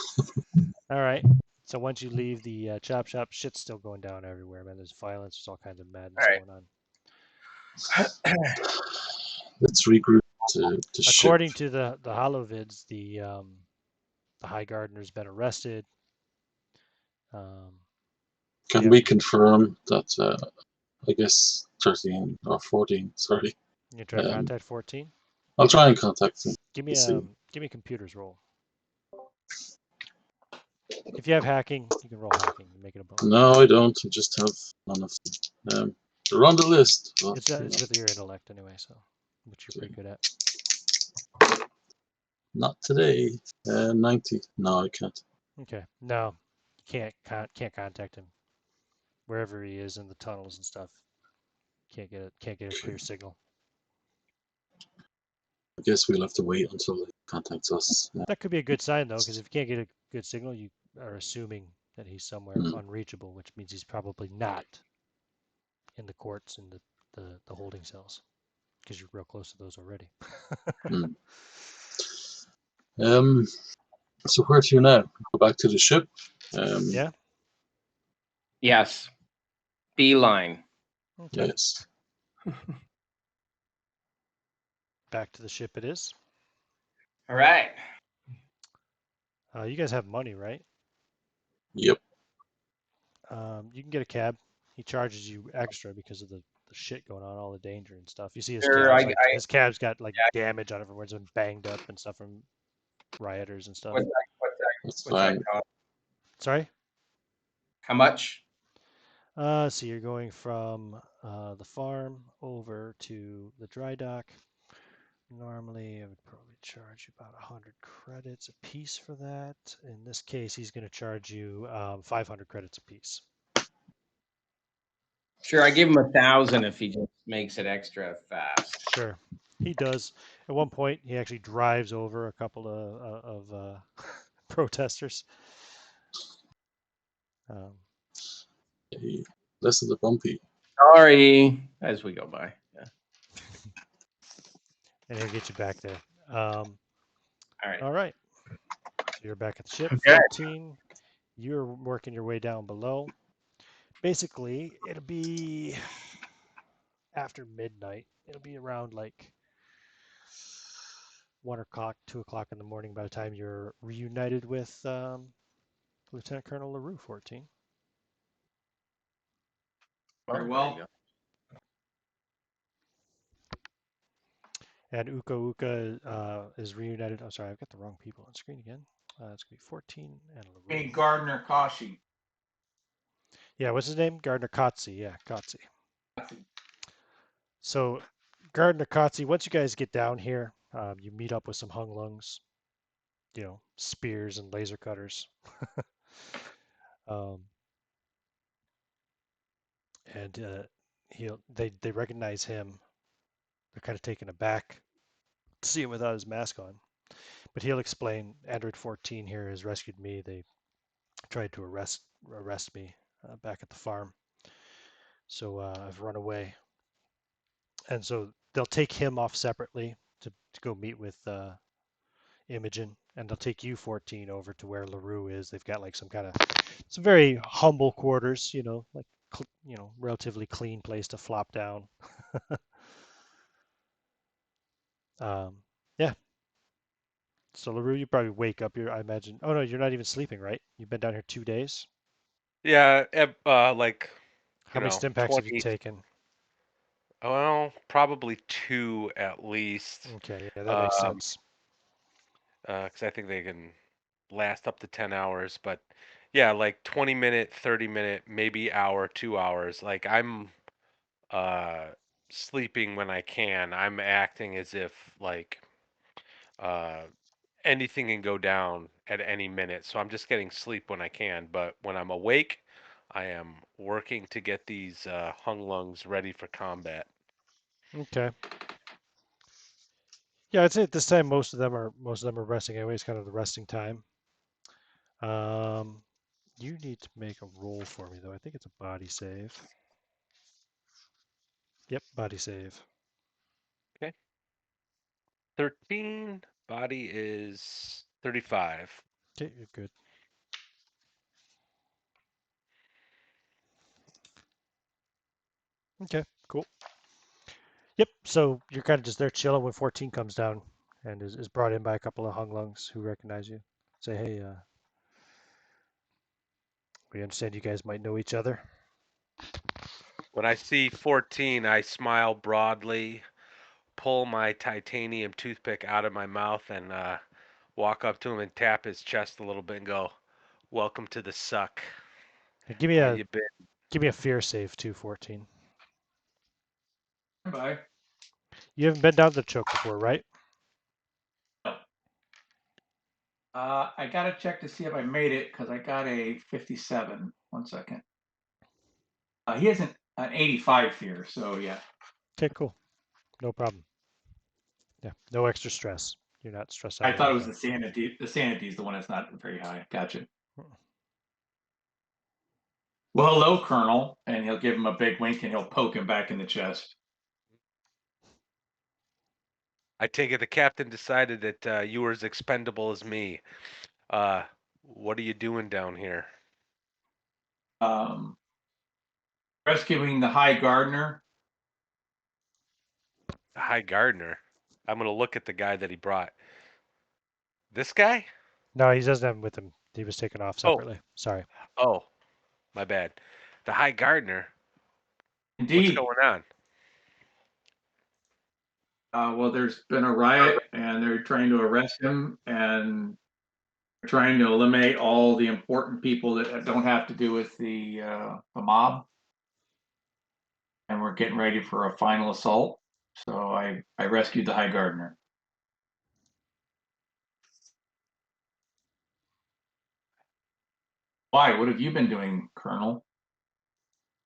All right. So once you leave the chop shop, shit's still going down everywhere, man. There's violence. There's all kinds of madness going on. Let's regroup to According ship. to the holovids, the High Gardener's been arrested. Can we confirm that? I guess 13 or 14. Sorry. You try to contact 14. I'll try and contact him. Give me a computer's roll. If you have hacking, you can roll hacking and make it a bonus. No, I don't. I just have none of them. They're on the list. It's with your intellect anyway, so which you're pretty good at. Not today. 90. No, I can't. Okay. No, you can't contact him. Wherever he is in the tunnels and stuff, can't get a clear signal. I guess we'll have to wait until he contacts us. That could be a good sign though, because if you can't get a good signal, you are assuming that he's somewhere unreachable, which means he's probably not in the courts and the holding cells, because you're real close to those already. So where to now? Go back to the ship? Yeah. Yes. Beeline. Okay. Yes. Back to the ship it is. All right. You guys have money, right? Yep. You can get a cab. He charges you extra because of the shit going on, all the danger and stuff. You see his his cab's got like damage on it from where it's been banged up and stuff from rioters and stuff. What's that cost? Sorry? How much? So you're going from the farm over to the dry dock. Normally, I would probably charge you about 100 credits a piece for that. In this case, he's going to charge you 500 credits a piece. Sure, I give him 1,000 if he just makes it extra fast. Sure, he does. At one point, he actually drives over a couple of protesters. Hey, listen to Bumpy. Sorry, as we go by. Yeah. And he'll get you back there. All right. So you're back at the ship. Okay. 14. You're working your way down below. Basically, it'll be after midnight. It'll be around like 1 o'clock, 2 o'clock in the morning by the time you're reunited with Lieutenant Colonel LaRue, 14. Very well. And Uka Uka is reunited. I'm sorry, I've got the wrong people on screen again. It's going to be 14 and LaRue. Hey, Gardner Kashi. Yeah, what's his name? Gardner Kotze. Yeah, Kotze. So, Gardner Kotze, once you guys get down here, you meet up with some hung lungs, spears and laser cutters. And they recognize him. They're kind of taken aback to see him without his mask on. But he'll explain, Android 14 here has rescued me. They tried to arrest me back at the farm. So I've run away. And so they'll take him off separately to go meet with Imogen. And they'll take you, 14, over to where LaRue is. They've got like some kind of It's a very humble quarters, like relatively clean place to flop down. um, yeah. So LaRue, you probably wake up. I imagine. Oh no, you're not even sleeping, right? You've been down here 2 days. Yeah, like How many Stimpaks have you 20. taken? Well, probably 2 at least. Okay, yeah, that makes Um, sense. 'Cause I think they can last up to 10 hours, but yeah, like 20-minute, 30-minute, maybe hour, 2 hours. Like I'm uh sleeping when I can. I'm acting as if like uh anything can go down at any minute. So I'm just getting sleep when I can, but when I'm awake, I am working to get these hung lungs ready for combat. Okay. Yeah, I'd say at this time most of them are resting anyway. It's kind of the resting time. Um, you need to make a roll for me though. I think it's a body save. Yep, body save. Okay. 13, body is 35. Okay, you're good. Okay, cool. Yep. So you're kind of just there chilling when 14 comes down and is brought in by a couple of hung lungs who recognize you. Say, hey, we understand you guys might know each other. When I see 14, I smile broadly, pull my titanium toothpick out of my mouth, and walk up to him and tap his chest a little bit and go, "Welcome to the suck. And give me How a you been?" give me a fear save too, 14. Bye. You haven't been down the choke before, right? I gotta check to see if I made it because I got a 57. 1 second. He has an 85 here, so yeah. Okay, cool. No problem. Yeah, no extra stress. You're not stressed out I or thought it was anything. the sanity. The sanity is the one that's not very high. Gotcha. Well, hello, Colonel. And he'll give him a big wink and he'll poke him back in the chest. I take it the captain decided that you were as expendable as me. Uh, what are you doing down here? Um, Rescuing the High Gardener. Hi, Gardner. I'm gonna look at the guy that he brought. This guy? No, he doesn't have him with him. He was taken off Oh, separately. Sorry. oh, my bad. The High Gardener. What's Indeed. going on? Well, there's been a riot and they're trying to arrest him and they're trying to eliminate all the important people that don't have to do with the mob. And we're getting ready for a final assault. So I rescued the High Gardener. Why? What have you been doing, Colonel?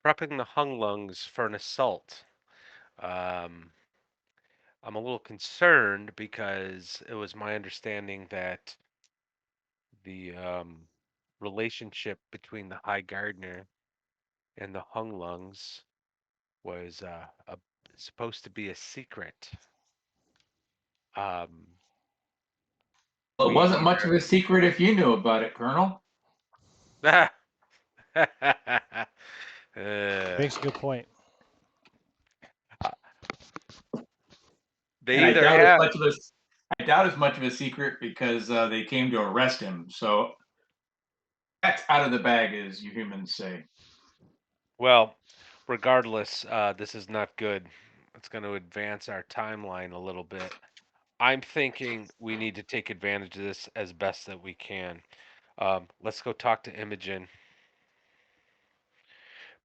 Prepping the hung lungs for an assault. Um, I'm a little concerned because it was my understanding that the relationship between the High Gardener and the hung lungs was supposed to be a secret. Um, Well, it wasn't we much of a secret if you knew about it, Colonel. uh, Makes a good point. they And either have, I doubt as much of a secret because they came to arrest him. So that's out of the bag, as you humans say. well, regardless, this is not good. It's going to advance our timeline a little bit. I'm thinking we need to take advantage of this as best that we can. Let's go talk to Imogen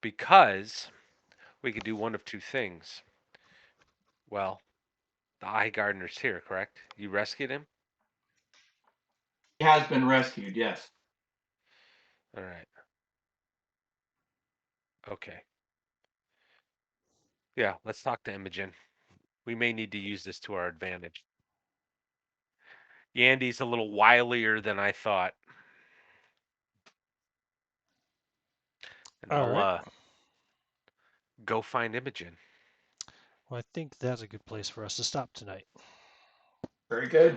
because we could do one of two things. Well, the Eye Gardener's here, correct? You rescued him? He has been rescued, yes. All right. Okay. Yeah, let's talk to Imogen. We may need to use this to our advantage. Yandy's a little wilier than I thought. And All I'll right. go find Imogen. Well, I think that's a good place for us to stop tonight. Very good.